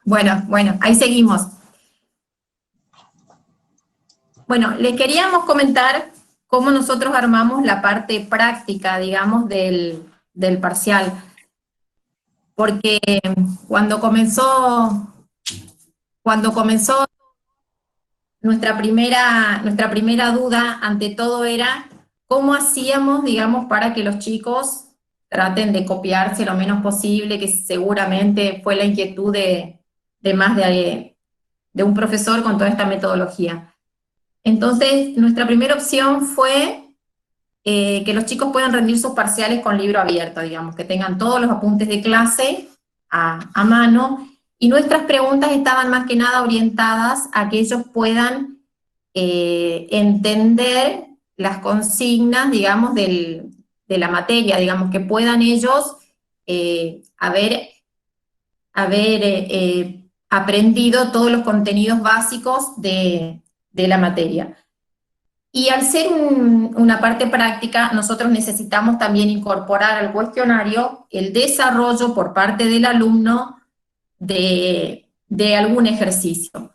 Bueno, ahí seguimos. Bueno, les queríamos comentar cómo nosotros armamos la parte práctica, digamos, del parcial. Porque cuando comenzó nuestra primera duda ante todo era cómo hacíamos, digamos, para que los chicos traten de copiarse lo menos posible, que seguramente fue la inquietud de más de un profesor con toda esta metodología. Entonces, nuestra primera opción fue que los chicos puedan rendir sus parciales con libro abierto, digamos, que tengan todos los apuntes de clase a mano, y nuestras preguntas estaban más que nada orientadas a que ellos puedan entender las consignas, digamos, de la materia, digamos, que puedan ellos haber aprendido todos los contenidos básicos de la materia. Y al ser una parte práctica, nosotros necesitamos también incorporar al cuestionario el desarrollo por parte del alumno de algún ejercicio.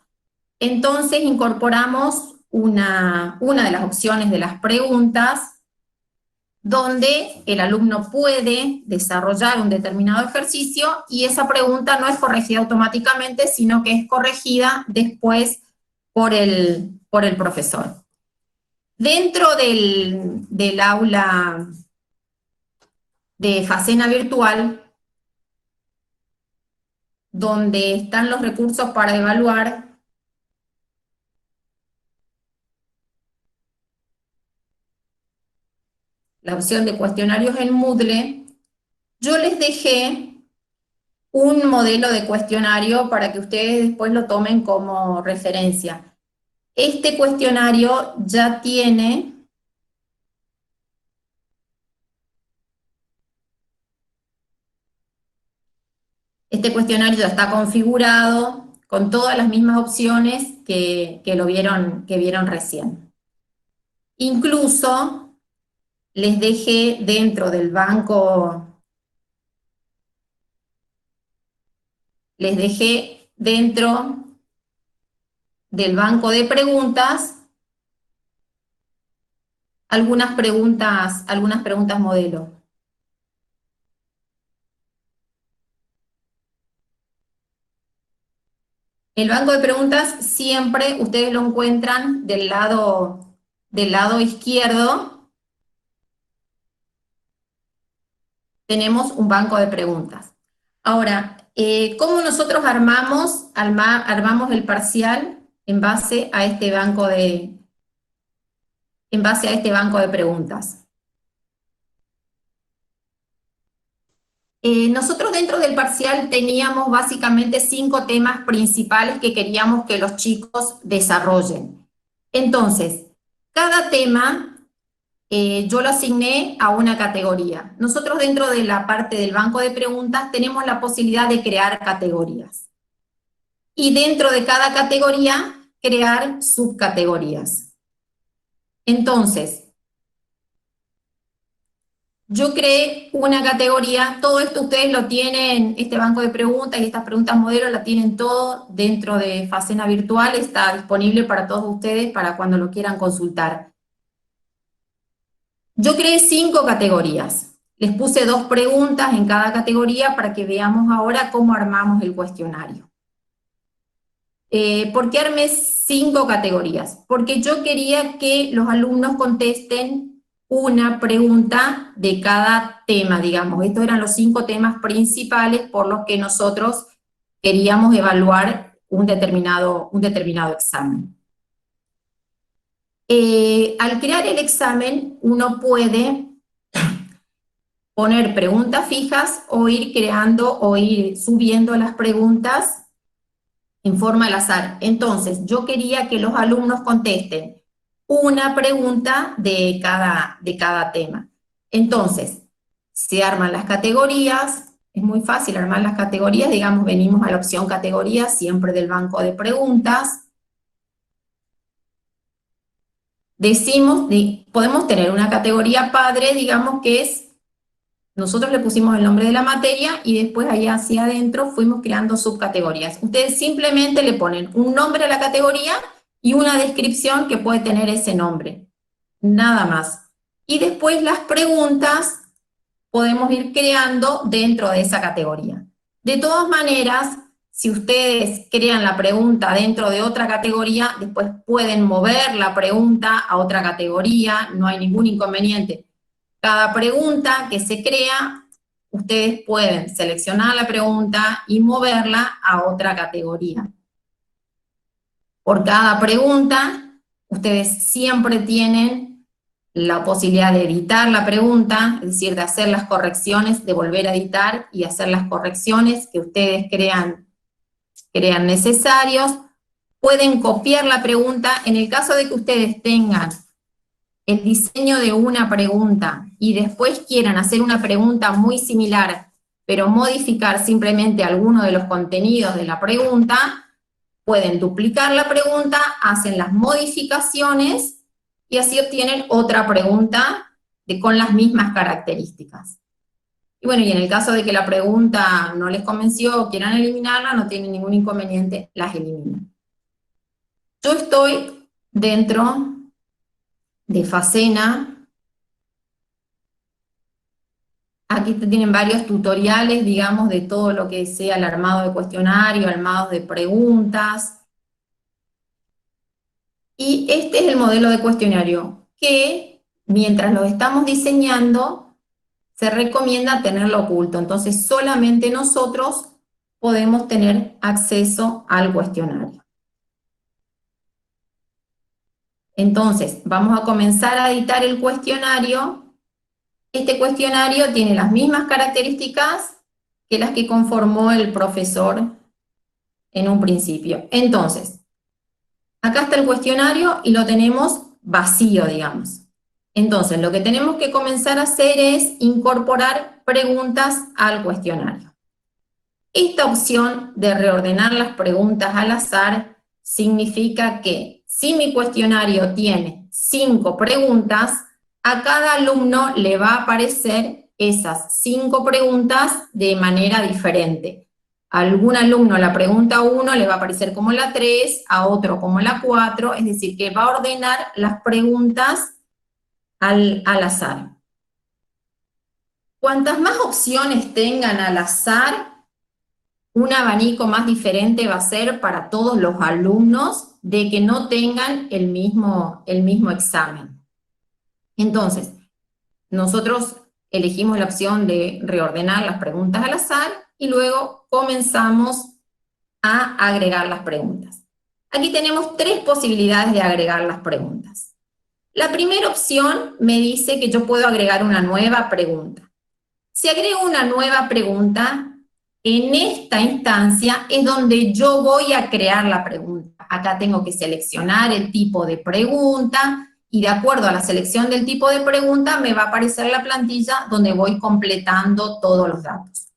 Entonces incorporamos una de las opciones de las preguntas donde el alumno puede desarrollar un determinado ejercicio y esa pregunta no es corregida automáticamente, sino que es corregida después por el profesor. Dentro del aula de Facena Virtual, donde están los recursos para evaluar, la opción de cuestionarios en Moodle, yo les dejé un modelo de cuestionario para que ustedes después lo tomen como referencia. Este cuestionario ya tiene Este cuestionario ya está configurado con todas las mismas opciones que vieron recién. Incluso les dejé dentro del banco, de preguntas, algunas preguntas modelo. El banco de preguntas siempre ustedes lo encuentran del lado izquierdo. Tenemos un banco de preguntas. Ahora, ¿cómo nosotros armamos el parcial en base a este banco de preguntas? Nosotros dentro del parcial teníamos básicamente 5 temas principales que queríamos que los chicos desarrollen. Entonces, cada tema yo lo asigné a una categoría. Nosotros dentro de la parte del banco de preguntas tenemos la posibilidad de crear categorías. Y dentro de cada categoría, crear subcategorías. Entonces, yo creé una categoría, todo esto ustedes lo tienen, este banco de preguntas y estas preguntas modelo la tienen todo dentro de Facena Virtual, está disponible para todos ustedes para cuando lo quieran consultar. Yo creé 5 categorías, les puse 2 preguntas en cada categoría para que veamos ahora cómo armamos el cuestionario. ¿Por qué armé 5 categorías? Porque yo quería que los alumnos contesten una pregunta de cada tema, digamos. Estos eran los 5 temas principales por los que nosotros queríamos evaluar un determinado examen. Al crear el examen, uno puede poner preguntas fijas o ir creando o ir subiendo las preguntas en forma al azar. Entonces, yo quería que los alumnos contesten una pregunta de cada tema. Entonces, se arman las categorías, es muy fácil armar las categorías, digamos, venimos a la opción categorías, siempre del banco de preguntas. Decimos, podemos tener una categoría padre, digamos que es, nosotros le pusimos el nombre de la materia y después allá hacia adentro fuimos creando subcategorías. Ustedes simplemente le ponen un nombre a la categoría y una descripción que puede tener ese nombre, nada más. Y después las preguntas podemos ir creando dentro de esa categoría. De todas maneras, si ustedes crean la pregunta dentro de otra categoría, después pueden mover la pregunta a otra categoría, no hay ningún inconveniente. Cada pregunta que se crea, ustedes pueden seleccionar la pregunta y moverla a otra categoría. Por cada pregunta, ustedes siempre tienen la posibilidad de editar la pregunta, es decir, de hacer las correcciones, de volver a editar y hacer las correcciones que ustedes crean necesarios. Pueden copiar la pregunta, en el caso de que ustedes tengan el diseño de una pregunta y después quieran hacer una pregunta muy similar, pero modificar simplemente alguno de los contenidos de la pregunta, pueden duplicar la pregunta, hacen las modificaciones y así obtienen otra pregunta con las mismas características. Y bueno, y en el caso de que la pregunta no les convenció o quieran eliminarla, no tienen ningún inconveniente, las eliminan. Yo estoy dentro de Facena. Aquí tienen varios tutoriales, digamos, de todo lo que sea el armado de cuestionario, armado de preguntas. Y este es el modelo de cuestionario que, mientras lo estamos diseñando, se recomienda tenerlo oculto. Entonces, solamente nosotros podemos tener acceso al cuestionario. Entonces, vamos a comenzar a editar el cuestionario. Este cuestionario tiene las mismas características que las que conformó el profesor en un principio. Entonces, acá está el cuestionario y lo tenemos vacío, digamos. Entonces, lo que tenemos que comenzar a hacer es incorporar preguntas al cuestionario. Esta opción de reordenar las preguntas al azar significa que si mi cuestionario tiene 5 preguntas, a cada alumno le va a aparecer esas 5 preguntas de manera diferente. A algún alumno la pregunta 1 le va a aparecer como la 3, a otro como la 4, es decir, que va a ordenar las preguntas al azar. Cuantas más opciones tengan al azar, un abanico más diferente va a ser para todos los alumnos de que no tengan el mismo examen. Entonces, nosotros elegimos la opción de reordenar las preguntas al azar y luego comenzamos a agregar las preguntas. Aquí tenemos 3 posibilidades de agregar las preguntas. La primera opción me dice que yo puedo agregar una nueva pregunta. Si agrego una nueva pregunta, en esta instancia es donde yo voy a crear la pregunta. Acá tengo que seleccionar el tipo de pregunta y de acuerdo a la selección del tipo de pregunta me va a aparecer la plantilla donde voy completando todos los datos.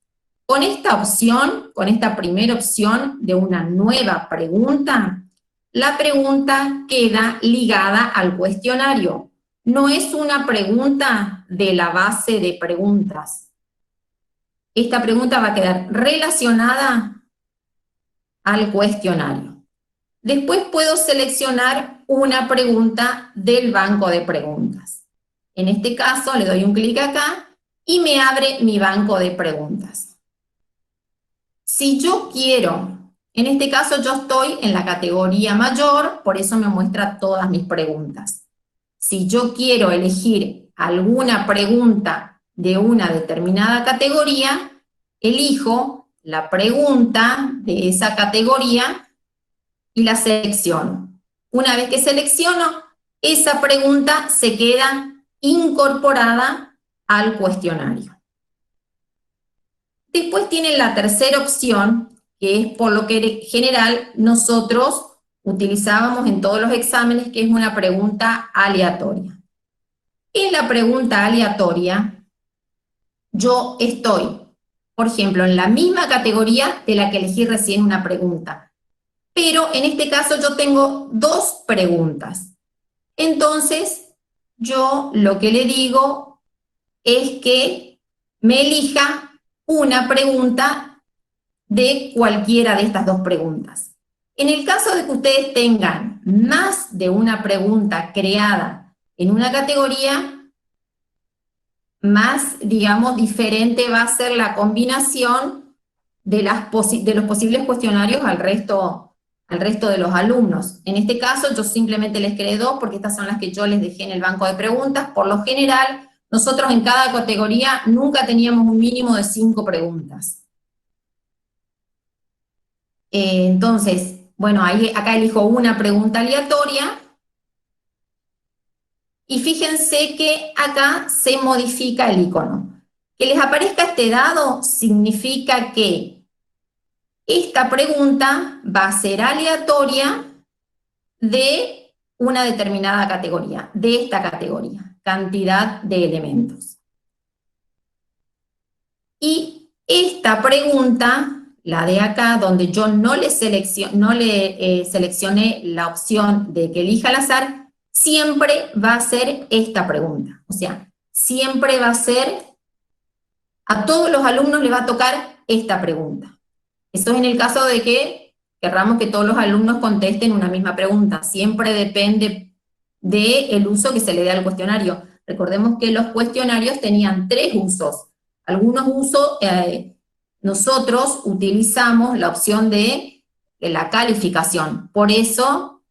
Con esta opción, con esta primera opción de una nueva pregunta, la pregunta queda ligada al cuestionario. No es una pregunta de la base de preguntas. Esta pregunta va a quedar relacionada al cuestionario. Después puedo seleccionar una pregunta del banco de preguntas. En este caso le doy un clic acá y me abre mi banco de preguntas. Si yo quiero, en este caso yo estoy en la categoría mayor, por eso me muestra todas mis preguntas. Si yo quiero elegir alguna pregunta de una determinada categoría, elijo la pregunta de esa categoría y la selecciono. Una vez que selecciono, esa pregunta se queda incorporada al cuestionario. Después tienen la tercera opción, que es por lo que en general nosotros utilizábamos en todos los exámenes, que es una pregunta aleatoria. En la pregunta aleatoria, yo estoy, por ejemplo, en la misma categoría de la que elegí recién una pregunta, pero en este caso yo tengo 2 preguntas. Entonces, yo lo que le digo es que me elija una pregunta de cualquiera de estas 2 preguntas. En el caso de que ustedes tengan más de una pregunta creada en una categoría, más, digamos, diferente va a ser la combinación de los posibles cuestionarios al resto de los alumnos. En este caso, yo simplemente les creé 2 porque estas son las que yo les dejé en el banco de preguntas. Por lo general, nosotros en cada categoría nunca teníamos un mínimo de 5 preguntas. Entonces, bueno, acá elijo una pregunta aleatoria. Y fíjense que acá se modifica el icono. Que les aparezca este dado significa que esta pregunta va a ser aleatoria de una determinada categoría, de esta categoría, cantidad de elementos. Y esta pregunta, la de acá, donde yo no le seleccioné la opción de que elija al azar, siempre va a ser esta pregunta. O sea, siempre va a ser, a todos los alumnos le va a tocar esta pregunta. Esto es en el caso de que querramos que todos los alumnos contesten una misma pregunta. Siempre depende del uso que se le dé al cuestionario. Recordemos que los cuestionarios tenían 3 usos. Algunos usos, nosotros utilizamos la opción de la calificación. Por eso,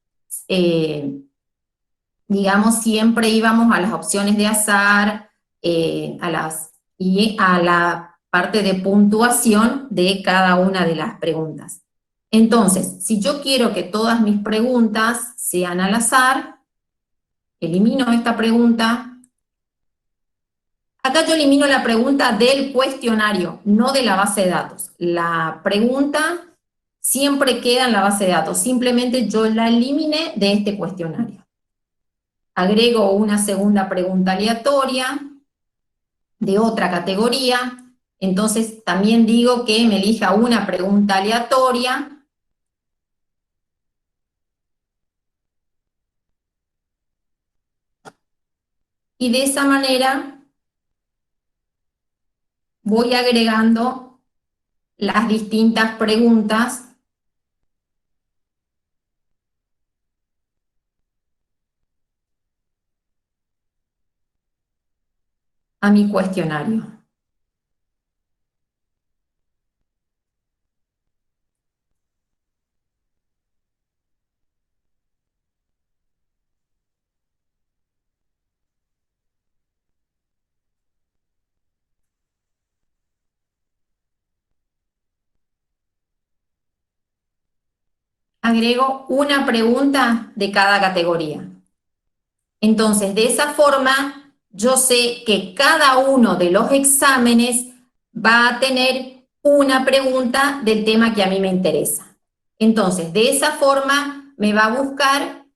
digamos, siempre íbamos a las opciones de azar, y a la parte de puntuación de cada una de las preguntas. Entonces, si yo quiero que todas mis preguntas sean al azar, elimino esta pregunta. Acá yo elimino la pregunta del cuestionario, no de la base de datos. La pregunta siempre queda en la base de datos, simplemente yo la eliminé de este cuestionario. Agrego una segunda pregunta aleatoria de otra categoría. Entonces también digo que me elija una pregunta aleatoria. Y de esa manera voy agregando las distintas preguntas a mi cuestionario. Agrego una pregunta de cada categoría. Entonces, de esa forma, yo sé que cada uno de los exámenes va a tener una pregunta del tema que a mí me interesa. Entonces, de esa forma, me va a buscar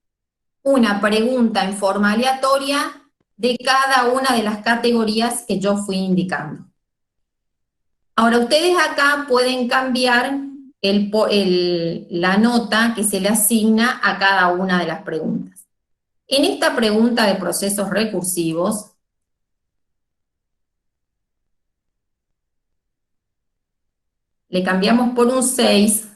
una pregunta en forma aleatoria de cada una de las categorías que yo fui indicando. Ahora, ustedes acá pueden cambiar la nota que se le asigna a cada una de las preguntas. En esta pregunta de procesos recursivos, le cambiamos por un 6,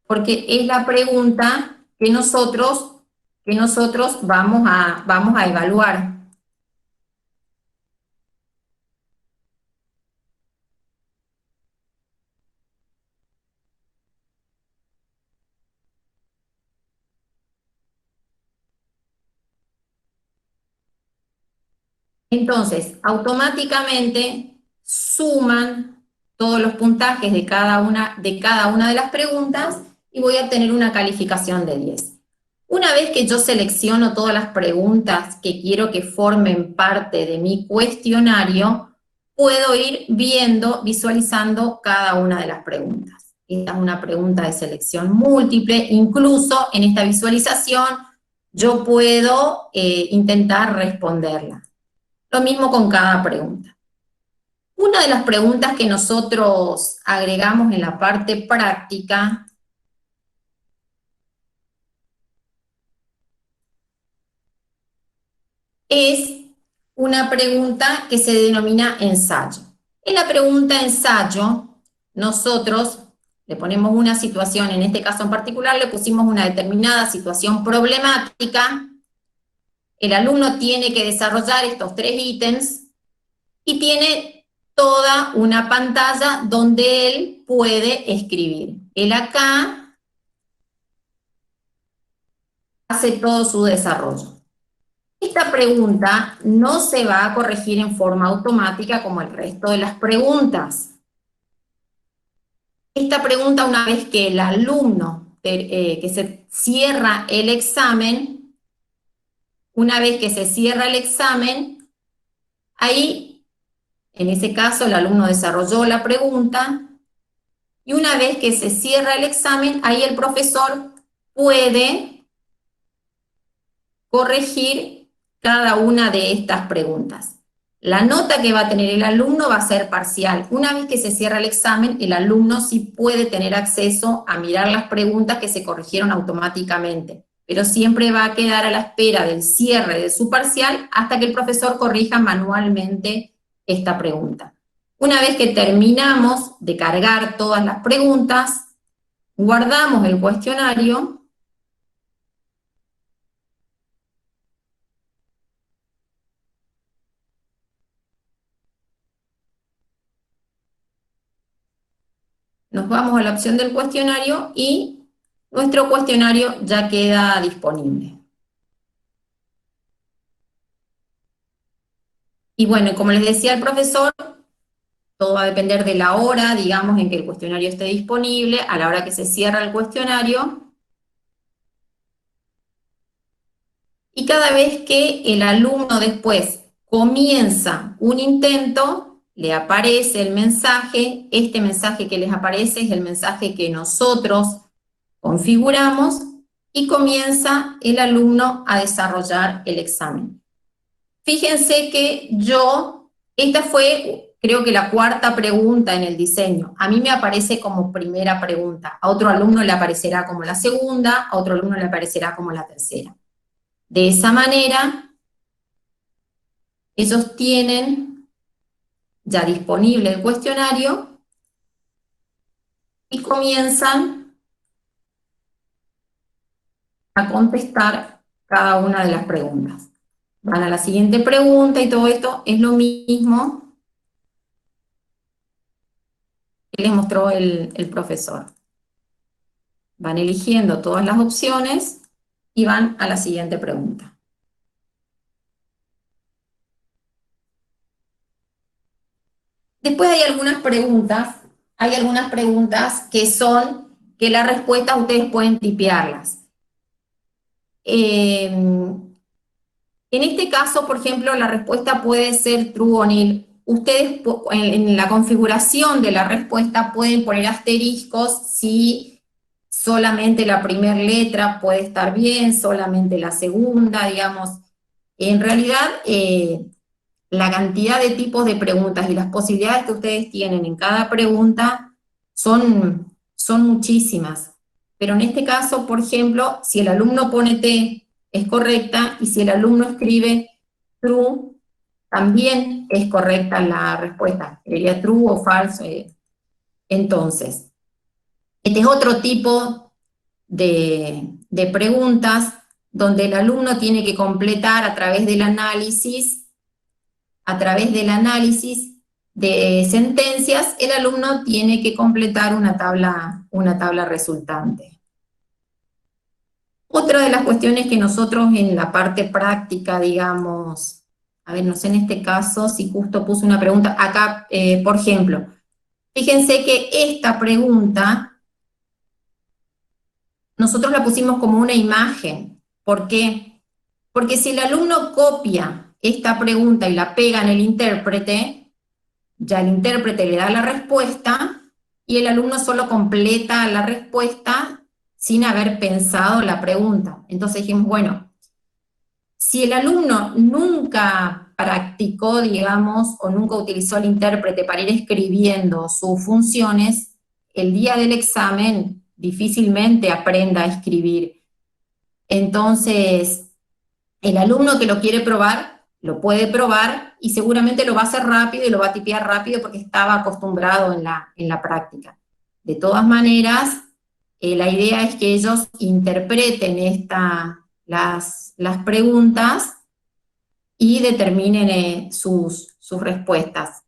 porque es la pregunta que nosotros vamos a evaluar. Entonces, automáticamente suman todos los puntajes de cada una de las preguntas y voy a obtener una calificación de 10. Una vez que yo selecciono todas las preguntas que quiero que formen parte de mi cuestionario, puedo ir visualizando cada una de las preguntas. Esta es una pregunta de selección múltiple, incluso en esta visualización yo puedo intentar responderla. Lo mismo con cada pregunta. Una de las preguntas que nosotros agregamos en la parte práctica es una pregunta que se denomina ensayo. En la pregunta ensayo, nosotros le ponemos una situación, en este caso en particular le pusimos una determinada situación problemática. El alumno tiene que desarrollar estos 3 ítems y tiene toda una pantalla donde él puede escribir. Él acá hace todo su desarrollo. Esta pregunta no se va a corregir en forma automática como el resto de las preguntas. Esta pregunta, una vez que el alumno, que se cierra el examen, ahí, en ese caso, el alumno desarrolló la pregunta, y una vez que se cierra el examen, ahí el profesor puede corregir cada una de estas preguntas. La nota que va a tener el alumno va a ser parcial. Una vez que se cierra el examen, el alumno sí puede tener acceso a mirar las preguntas que se corrigieron automáticamente, pero siempre va a quedar a la espera del cierre de su parcial hasta que el profesor corrija manualmente esta pregunta. Una vez que terminamos de cargar todas las preguntas, guardamos el cuestionario. Nos vamos a la opción del cuestionario y nuestro cuestionario ya queda disponible. Y bueno, como les decía el profesor, todo va a depender de la hora, digamos, en que el cuestionario esté disponible, a la hora que se cierra el cuestionario. Y cada vez que el alumno después comienza un intento, le aparece el mensaje. Este mensaje que les aparece es el mensaje que nosotros configuramos y comienza el alumno a desarrollar el examen. Fíjense que esta fue, creo que la 4ª pregunta en el diseño. A mí me aparece como primera pregunta, a otro alumno le aparecerá como la segunda, a otro alumno le aparecerá como la tercera. De esa manera, ellos tienen ya disponible el cuestionario y comienzan a contestar cada una de las preguntas. Van a la siguiente pregunta y todo esto es lo mismo que les mostró el profesor. Van eligiendo todas las opciones y van a la siguiente pregunta. Después hay algunas preguntas que son, que las respuestas ustedes pueden tipearlas. En este caso, por ejemplo, la respuesta puede ser true o nil. Ustedes en la configuración de la respuesta pueden poner asteriscos si solamente la primera letra puede estar bien, solamente la segunda, digamos. En realidad, la cantidad de tipos de preguntas y las posibilidades que ustedes tienen en cada pregunta son muchísimas. Pero en este caso, por ejemplo, si el alumno pone T, es correcta, y si el alumno escribe true, también es correcta la respuesta. Sería true o falso. Entonces, este es otro tipo de preguntas donde el alumno tiene que completar a través del análisis de sentencias, el alumno tiene que completar una tabla resultante. Otra de las cuestiones que nosotros en la parte práctica, digamos, a ver, no sé en este caso si justo puse una pregunta, acá, por ejemplo, fíjense que esta pregunta, nosotros la pusimos como una imagen. ¿Por qué? Porque si el alumno copia esta pregunta y la pega en el intérprete, ya el intérprete le da la respuesta y el alumno solo completa la respuesta sin haber pensado la pregunta. Entonces dijimos, bueno, si el alumno nunca practicó, digamos, o nunca utilizó el intérprete para ir escribiendo sus funciones, el día del examen difícilmente aprenda a escribir. Entonces, el alumno que lo quiere probar, lo puede probar y seguramente lo va a hacer rápido y lo va a tipear rápido porque estaba acostumbrado en la práctica. De todas maneras, la idea es que ellos interpreten las preguntas y determinen sus respuestas.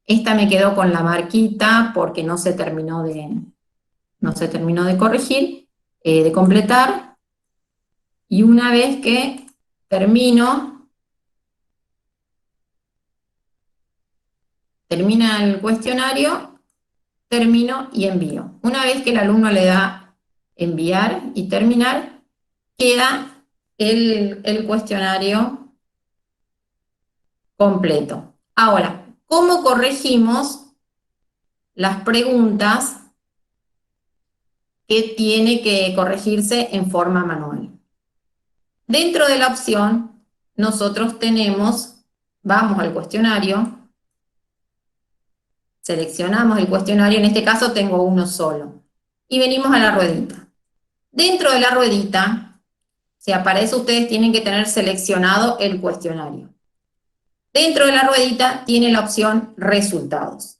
Esta me quedó con la marquita porque no se terminó de corregir, de completar, y una vez que termina el cuestionario, termino y envío. Una vez que el alumno le da enviar y terminar, queda el cuestionario completo. Ahora, ¿cómo corregimos las preguntas que tiene que corregirse en forma manual? Dentro de la opción, nosotros vamos al cuestionario, seleccionamos el cuestionario, en este caso tengo uno solo, y venimos a la ruedita. Dentro de la ruedita, para eso ustedes tienen que tener seleccionado el cuestionario. Dentro de la ruedita tiene la opción resultados.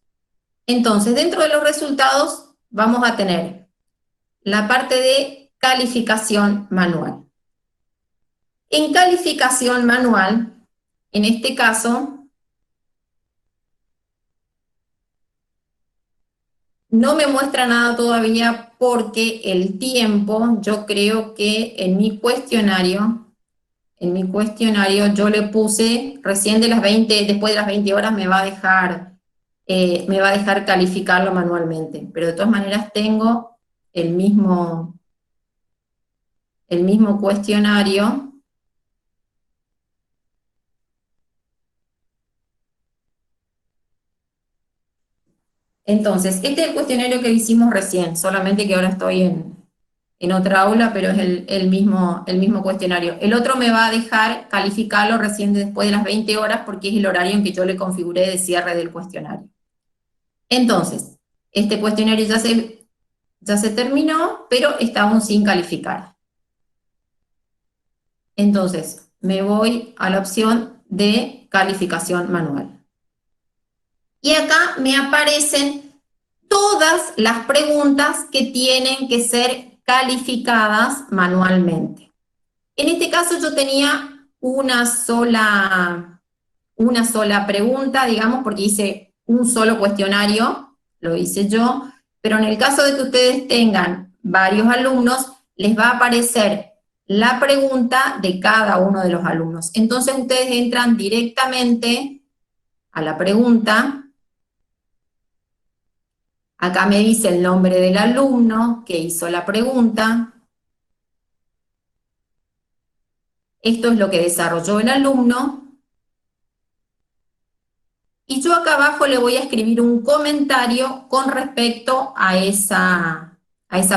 Entonces, dentro de los resultados vamos a tener la parte de calificación manual. En calificación manual, en este caso, no me muestra nada todavía porque el tiempo, yo creo que en mi cuestionario yo le puse, recién después de las 20 horas me va a dejar calificarlo manualmente, pero de todas maneras tengo el mismo cuestionario. Entonces, este es el cuestionario que hicimos recién, solamente que ahora estoy en otra aula, pero es el mismo cuestionario. El otro me va a dejar calificarlo recién después de las 20 horas porque es el horario en que yo le configuré de cierre del cuestionario. Entonces, este cuestionario ya se terminó, pero está aún sin calificar. Entonces, me voy a la opción de calificación manual. Y acá me aparecen todas todas las preguntas que tienen que ser calificadas manualmente. En este caso yo tenía una sola pregunta, digamos, porque hice un solo cuestionario, lo hice yo, pero en el caso de que ustedes tengan varios alumnos, les va a aparecer la pregunta de cada uno de los alumnos. Entonces ustedes entran directamente a la pregunta. Acá me dice el nombre del alumno que hizo la pregunta. Esto es lo que desarrolló el alumno. Y yo acá abajo le voy a escribir un comentario con respecto a esa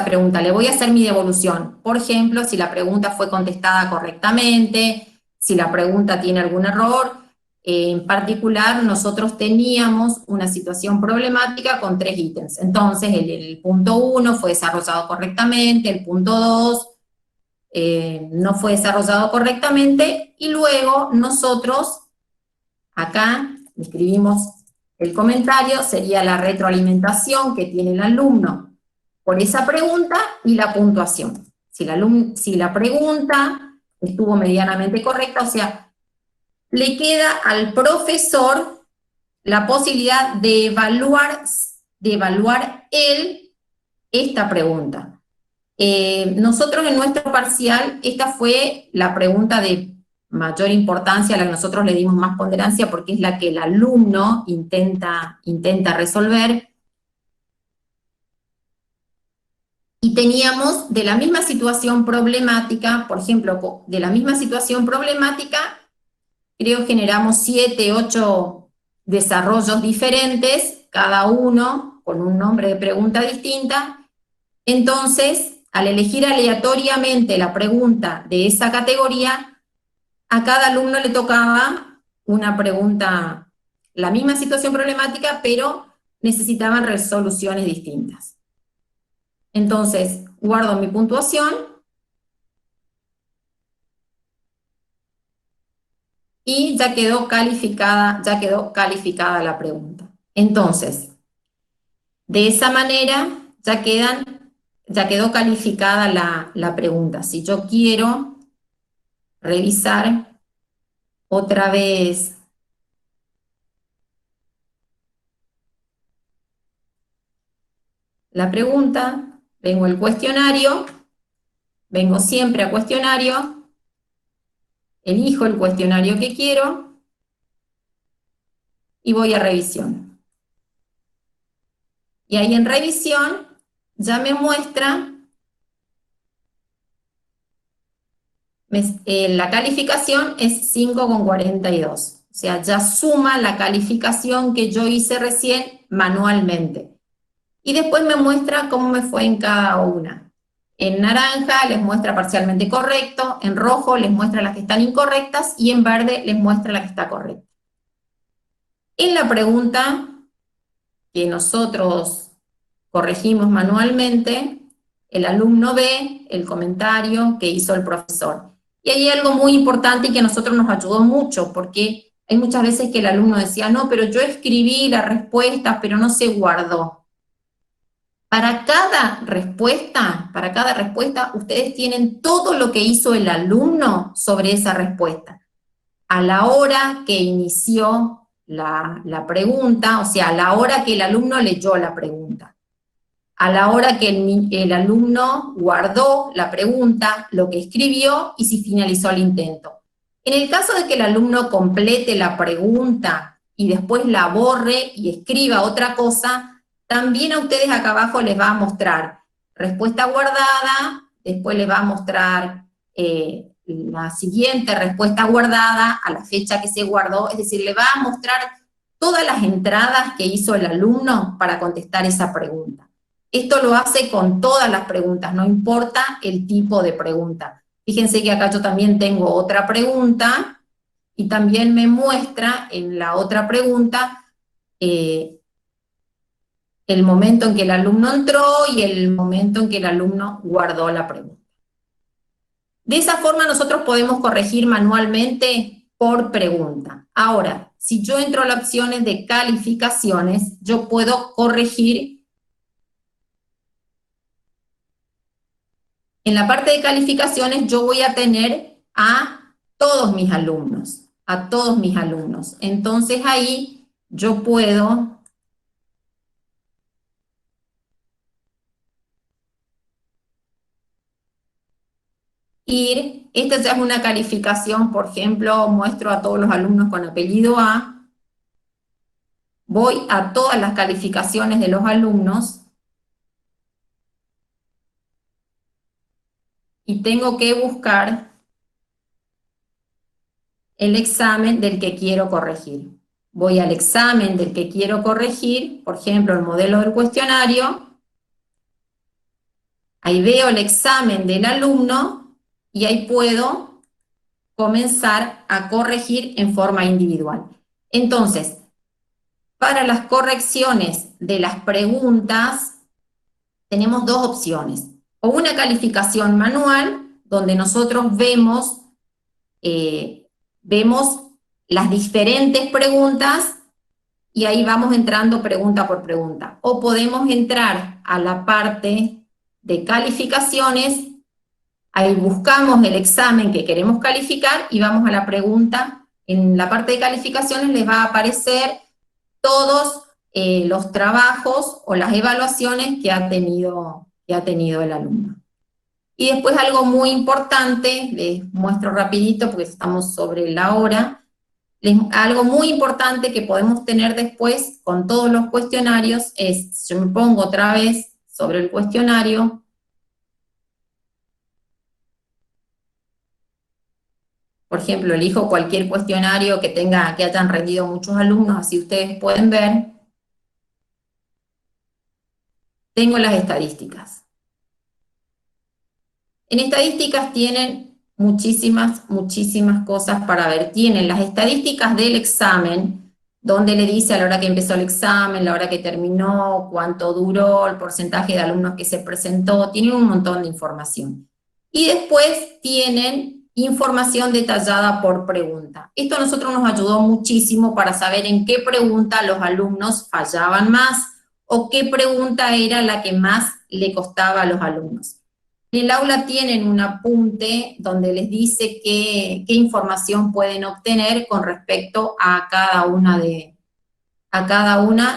pregunta. Le voy a hacer mi devolución. Por ejemplo, si la pregunta fue contestada correctamente, si la pregunta tiene algún error. En particular, nosotros teníamos una situación problemática con 3 ítems. Entonces, el punto 1 fue desarrollado correctamente, el punto 2 no fue desarrollado correctamente, y luego nosotros, acá, escribimos el comentario, sería la retroalimentación que tiene el alumno por esa pregunta y la puntuación. Si la pregunta estuvo medianamente correcta, o sea, le queda al profesor la posibilidad de evaluar él esta pregunta. Nosotros en nuestro parcial, esta fue la pregunta de mayor importancia, a la que nosotros le dimos más ponderancia, porque es la que el alumno intenta resolver. Y teníamos de la misma situación problemática, por ejemplo, de la misma situación problemática, creo que generamos 7, 8 desarrollos diferentes, cada uno con un nombre de pregunta distinta. Entonces, al elegir aleatoriamente la pregunta de esa categoría, a cada alumno le tocaba una pregunta, la misma situación problemática, pero necesitaban resoluciones distintas. Entonces, guardo mi puntuación y ya quedó calificada la pregunta. Entonces, de esa manera ya quedó calificada la pregunta. Si yo quiero revisar otra vez la pregunta, vengo al cuestionario, vengo siempre a cuestionario, elijo el cuestionario que quiero y voy a revisión. Y ahí en revisión ya me muestra la calificación es 5,42. O sea, ya suma la calificación que yo hice recién manualmente. Y después me muestra cómo me fue en cada una. En naranja les muestra parcialmente correcto, en rojo les muestra las que están incorrectas y en verde les muestra la que está correcta. En la pregunta que nosotros corregimos manualmente, el alumno ve el comentario que hizo el profesor. Y hay algo muy importante y que a nosotros nos ayudó mucho, porque hay muchas veces que el alumno decía, no, pero yo escribí la respuesta, pero no se guardó. Para cada respuesta, ustedes tienen todo lo que hizo el alumno sobre esa respuesta. A la hora que inició la pregunta, o sea, a la hora que el alumno leyó la pregunta, a la hora que el alumno guardó la pregunta, lo que escribió y si finalizó el intento. En el caso de que el alumno complete la pregunta y después la borre y escriba otra cosa, también a ustedes acá abajo les va a mostrar respuesta guardada, después les va a mostrar la siguiente respuesta guardada, a la fecha que se guardó, es decir, le va a mostrar todas las entradas que hizo el alumno para contestar esa pregunta. Esto lo hace con todas las preguntas, no importa el tipo de pregunta. Fíjense que acá yo también tengo otra pregunta, y también me muestra en la otra pregunta el momento en que el alumno entró y el momento en que el alumno guardó la pregunta. De esa forma nosotros podemos corregir manualmente por pregunta. Ahora, si yo entro a las opciones de calificaciones, yo puedo corregir En la parte de calificaciones yo voy a tener a todos mis alumnos, a todos mis alumnos. Entonces ahí yo puedo ir, esta ya es una calificación, por ejemplo, muestro a todos los alumnos con apellido A, voy a todas las calificaciones de los alumnos, y tengo que buscar el examen del que quiero corregir. Voy al examen del que quiero corregir, por ejemplo, el modelo del cuestionario, ahí veo el examen del alumno, y ahí puedo comenzar a corregir en forma individual. Entonces, para las correcciones de las preguntas, tenemos dos opciones. O una calificación manual, donde nosotros vemos las diferentes preguntas, y ahí vamos entrando pregunta por pregunta. O podemos entrar a la parte de calificaciones, ahí buscamos el examen que queremos calificar, y vamos a la pregunta. En la parte de calificaciones les va a aparecer todos los trabajos o las evaluaciones que ha tenido el alumno. Y después algo muy importante, les muestro rapidito porque estamos sobre la hora, algo muy importante que podemos tener después con todos los cuestionarios es, yo me pongo otra vez sobre el cuestionario, por ejemplo, elijo cualquier cuestionario que hayan rendido muchos alumnos, así ustedes pueden ver. Tengo las estadísticas. En estadísticas tienen muchísimas cosas para ver. Tienen las estadísticas del examen, donde le dice a la hora que empezó el examen, la hora que terminó, cuánto duró, el porcentaje de alumnos que se presentó, tienen un montón de información. Y después tienen información detallada por pregunta. Esto a nosotros nos ayudó muchísimo para saber en qué pregunta los alumnos fallaban más, o qué pregunta era la que más le costaba a los alumnos. En el aula tienen un apunte donde les dice qué información pueden obtener con respecto a cada una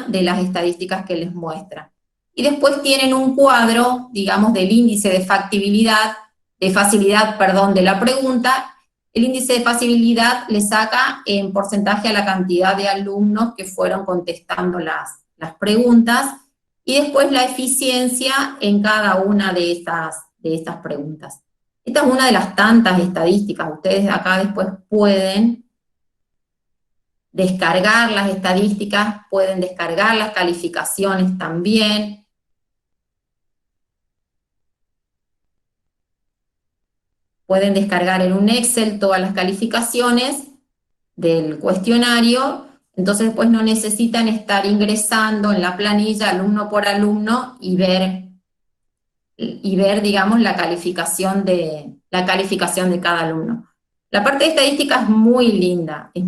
de las estadísticas que les muestra. Y después tienen un cuadro, digamos, del índice de facilidad de la pregunta. El índice de facilidad le saca en porcentaje a la cantidad de alumnos que fueron contestando las preguntas, y después la eficiencia en cada una de estas preguntas. Esta es una de las tantas estadísticas. Ustedes acá después pueden descargar las estadísticas, pueden descargar las calificaciones también. Pueden descargar en un Excel todas las calificaciones del cuestionario. Entonces después no necesitan estar ingresando en la planilla alumno por alumno y ver, digamos, la calificación de cada alumno. La parte de estadística es muy linda y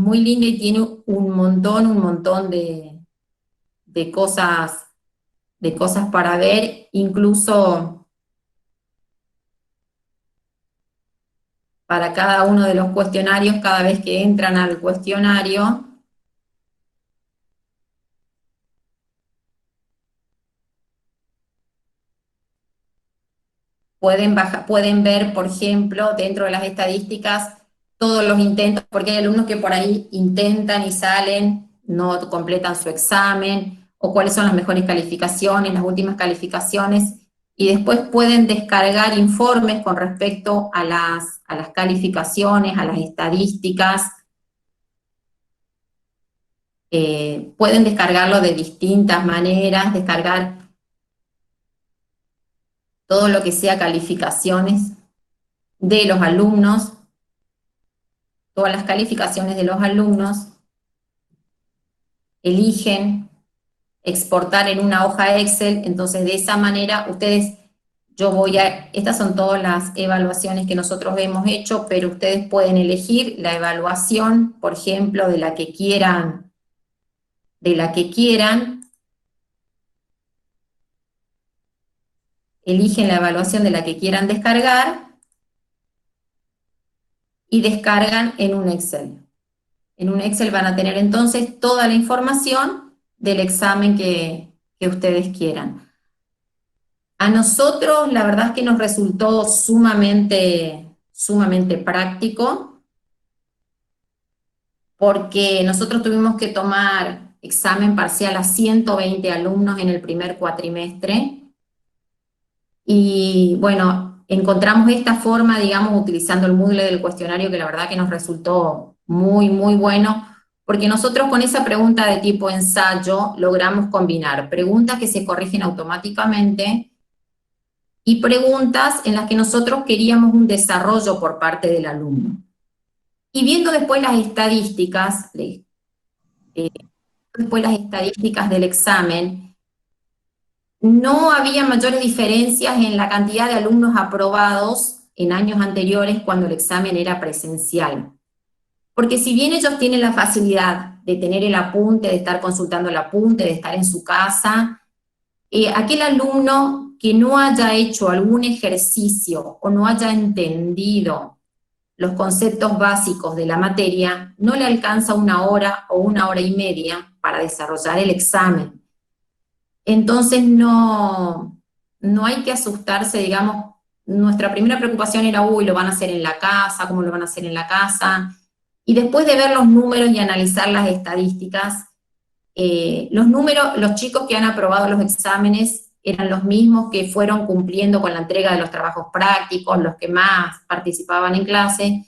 tiene un montón de cosas para ver, incluso para cada uno de los cuestionarios. Cada vez que entran al cuestionario, pueden ver, por ejemplo, dentro de las estadísticas, todos los intentos, porque hay alumnos que por ahí intentan y salen, no completan su examen, o cuáles son las mejores calificaciones, las últimas calificaciones, y después pueden descargar informes con respecto a las calificaciones, a las estadísticas. Pueden descargarlo de distintas maneras, descargar todo lo que sea calificaciones de los alumnos, todas las calificaciones de los alumnos, eligen exportar en una hoja Excel. Entonces de esa manera estas son todas las evaluaciones que nosotros hemos hecho, pero ustedes pueden elegir la evaluación, por ejemplo, de la que quieran, eligen la evaluación de la que quieran descargar y descargan en un Excel. En un Excel van a tener entonces toda la información del examen que ustedes quieran. A nosotros la verdad es que nos resultó sumamente práctico, porque nosotros tuvimos que tomar examen parcial a 120 alumnos en el primer cuatrimestre, y bueno, encontramos esta forma, digamos, utilizando el Moodle del cuestionario, que la verdad que nos resultó muy bueno, porque nosotros con esa pregunta de tipo ensayo logramos combinar preguntas que se corrigen automáticamente y preguntas en las que nosotros queríamos un desarrollo por parte del alumno. Y viendo después las estadísticas, del examen, no había mayores diferencias en la cantidad de alumnos aprobados en años anteriores cuando el examen era presencial. Porque si bien ellos tienen la facilidad de tener el apunte, de estar consultando el apunte, de estar en su casa, aquel alumno que no haya hecho algún ejercicio o no haya entendido los conceptos básicos de la materia, no le alcanza 1 hora o 1 hora y media para desarrollar el examen. Entonces no hay que asustarse, digamos, nuestra primera preocupación era, uy, lo van a hacer en la casa, ¿cómo lo van a hacer en la casa? Y después de ver los números y analizar las estadísticas, los chicos que han aprobado los exámenes eran los mismos que fueron cumpliendo con la entrega de los trabajos prácticos, los que más participaban en clase,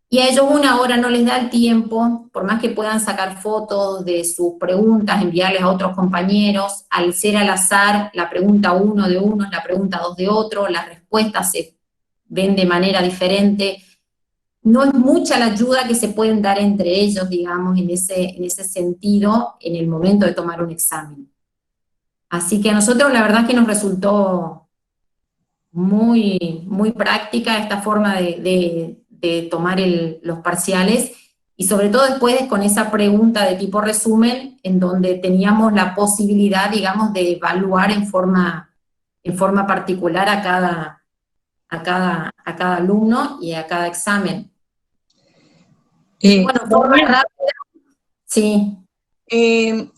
y a ellos 1 hora no les da el tiempo, por más que puedan sacar fotos de sus preguntas, enviarles a otros compañeros, al ser al azar, la pregunta 1 de uno, la pregunta 2 de otro, las respuestas se ven de manera diferente. No es mucha la ayuda que se pueden dar entre ellos, digamos, en ese sentido, en el momento de tomar un examen. Así que a nosotros la verdad que nos resultó muy práctica esta forma de tomar los parciales, y sobre todo después con esa pregunta de tipo resumen, en donde teníamos la posibilidad, digamos, de evaluar en forma particular a cada alumno y a cada examen. Bueno, forma rápida. Sí.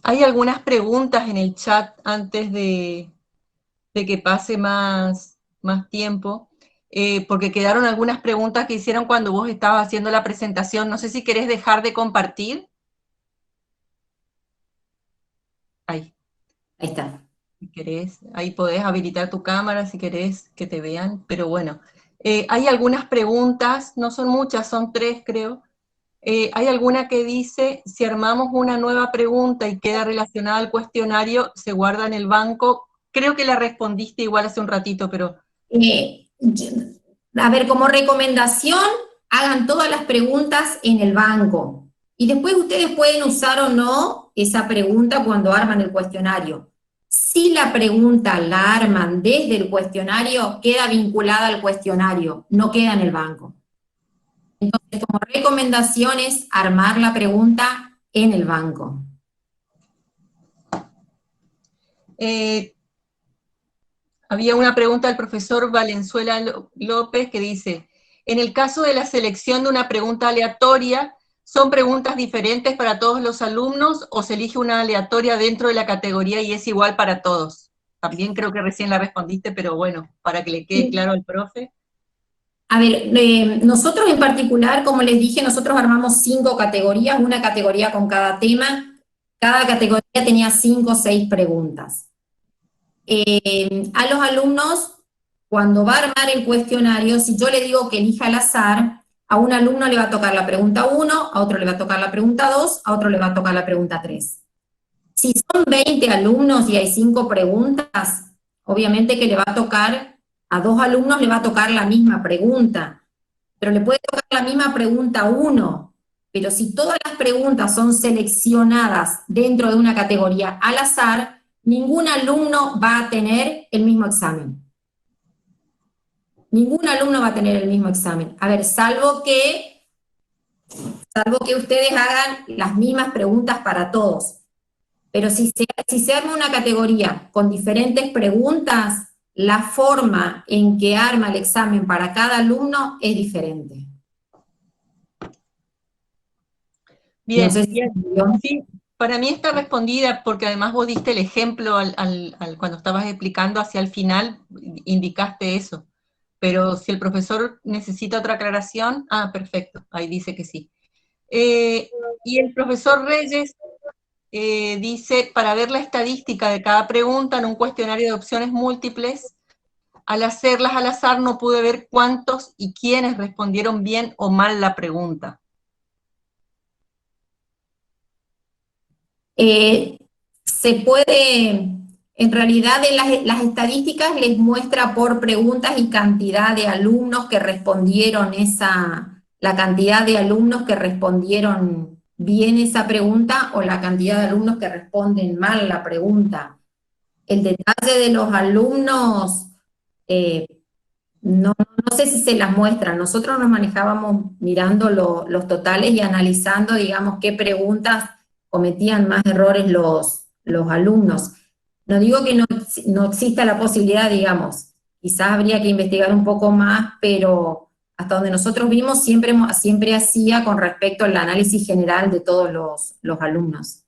Hay algunas preguntas en el chat antes de que pase más tiempo, porque quedaron algunas preguntas que hicieron cuando vos estabas haciendo la presentación. No sé si querés dejar de compartir. Ahí está. Si querés, ahí podés habilitar tu cámara si querés que te vean, pero bueno. Hay algunas preguntas, no son muchas, son 3 creo. Hay alguna que dice, si armamos una nueva pregunta y queda relacionada al cuestionario, se guarda en el banco. Creo que la respondiste igual hace un ratito, pero... A ver, como recomendación, hagan todas las preguntas en el banco. Y después ustedes pueden usar o no esa pregunta cuando arman el cuestionario. Si la pregunta la arman desde el cuestionario, queda vinculada al cuestionario, no queda en el banco. Entonces, como recomendación es armar la pregunta en el banco. Había una pregunta del profesor Valenzuela López que dice, en el caso de la selección de una pregunta aleatoria, ¿son preguntas diferentes para todos los alumnos o se elige una aleatoria dentro de la categoría y es igual para todos? También creo que recién la respondiste, pero bueno, para que le quede claro al profe. A ver, nosotros en particular, como les dije, nosotros armamos 5 categorías, una categoría con cada tema. Cada categoría tenía 5 o 6 preguntas. A los alumnos, cuando va a armar el cuestionario, si yo le digo que elija al azar, a un alumno le va a tocar la pregunta 1, a otro le va a tocar la pregunta 2, a otro le va a tocar la pregunta 3. Si son 20 alumnos y hay 5 preguntas, obviamente que le va a tocar, a 2 alumnos le va a tocar la misma pregunta, pero le puede tocar la misma pregunta a 1, pero si todas las preguntas son seleccionadas dentro de una categoría al azar, ningún alumno va a tener el mismo examen. Ningún alumno va a tener el mismo examen. A ver, salvo que ustedes hagan las mismas preguntas para todos. Pero si se arma una categoría con diferentes preguntas, la forma en que arma el examen para cada alumno es diferente. Bien, No sé si bien. Sí, para mí está respondida, porque además vos diste el ejemplo cuando estabas explicando hacia el final, indicaste eso. Pero si el profesor necesita otra aclaración, perfecto, ahí dice que sí. Y el profesor Reyes dice, para ver la estadística de cada pregunta en un cuestionario de opciones múltiples, al hacerlas al azar no pude ver cuántos y quiénes respondieron bien o mal la pregunta. Se puede, en realidad las estadísticas les muestra por preguntas y cantidad de alumnos que respondieron la cantidad de alumnos que respondieron bien esa pregunta o la cantidad de alumnos que responden mal la pregunta. El detalle de los alumnos, no sé si se las muestra. Nosotros nos manejábamos mirando los totales y analizando, digamos, qué preguntas cometían más errores los alumnos. No digo que no exista la posibilidad, digamos, quizás habría que investigar un poco más, pero hasta donde nosotros vimos siempre hacía con respecto al análisis general de todos los alumnos.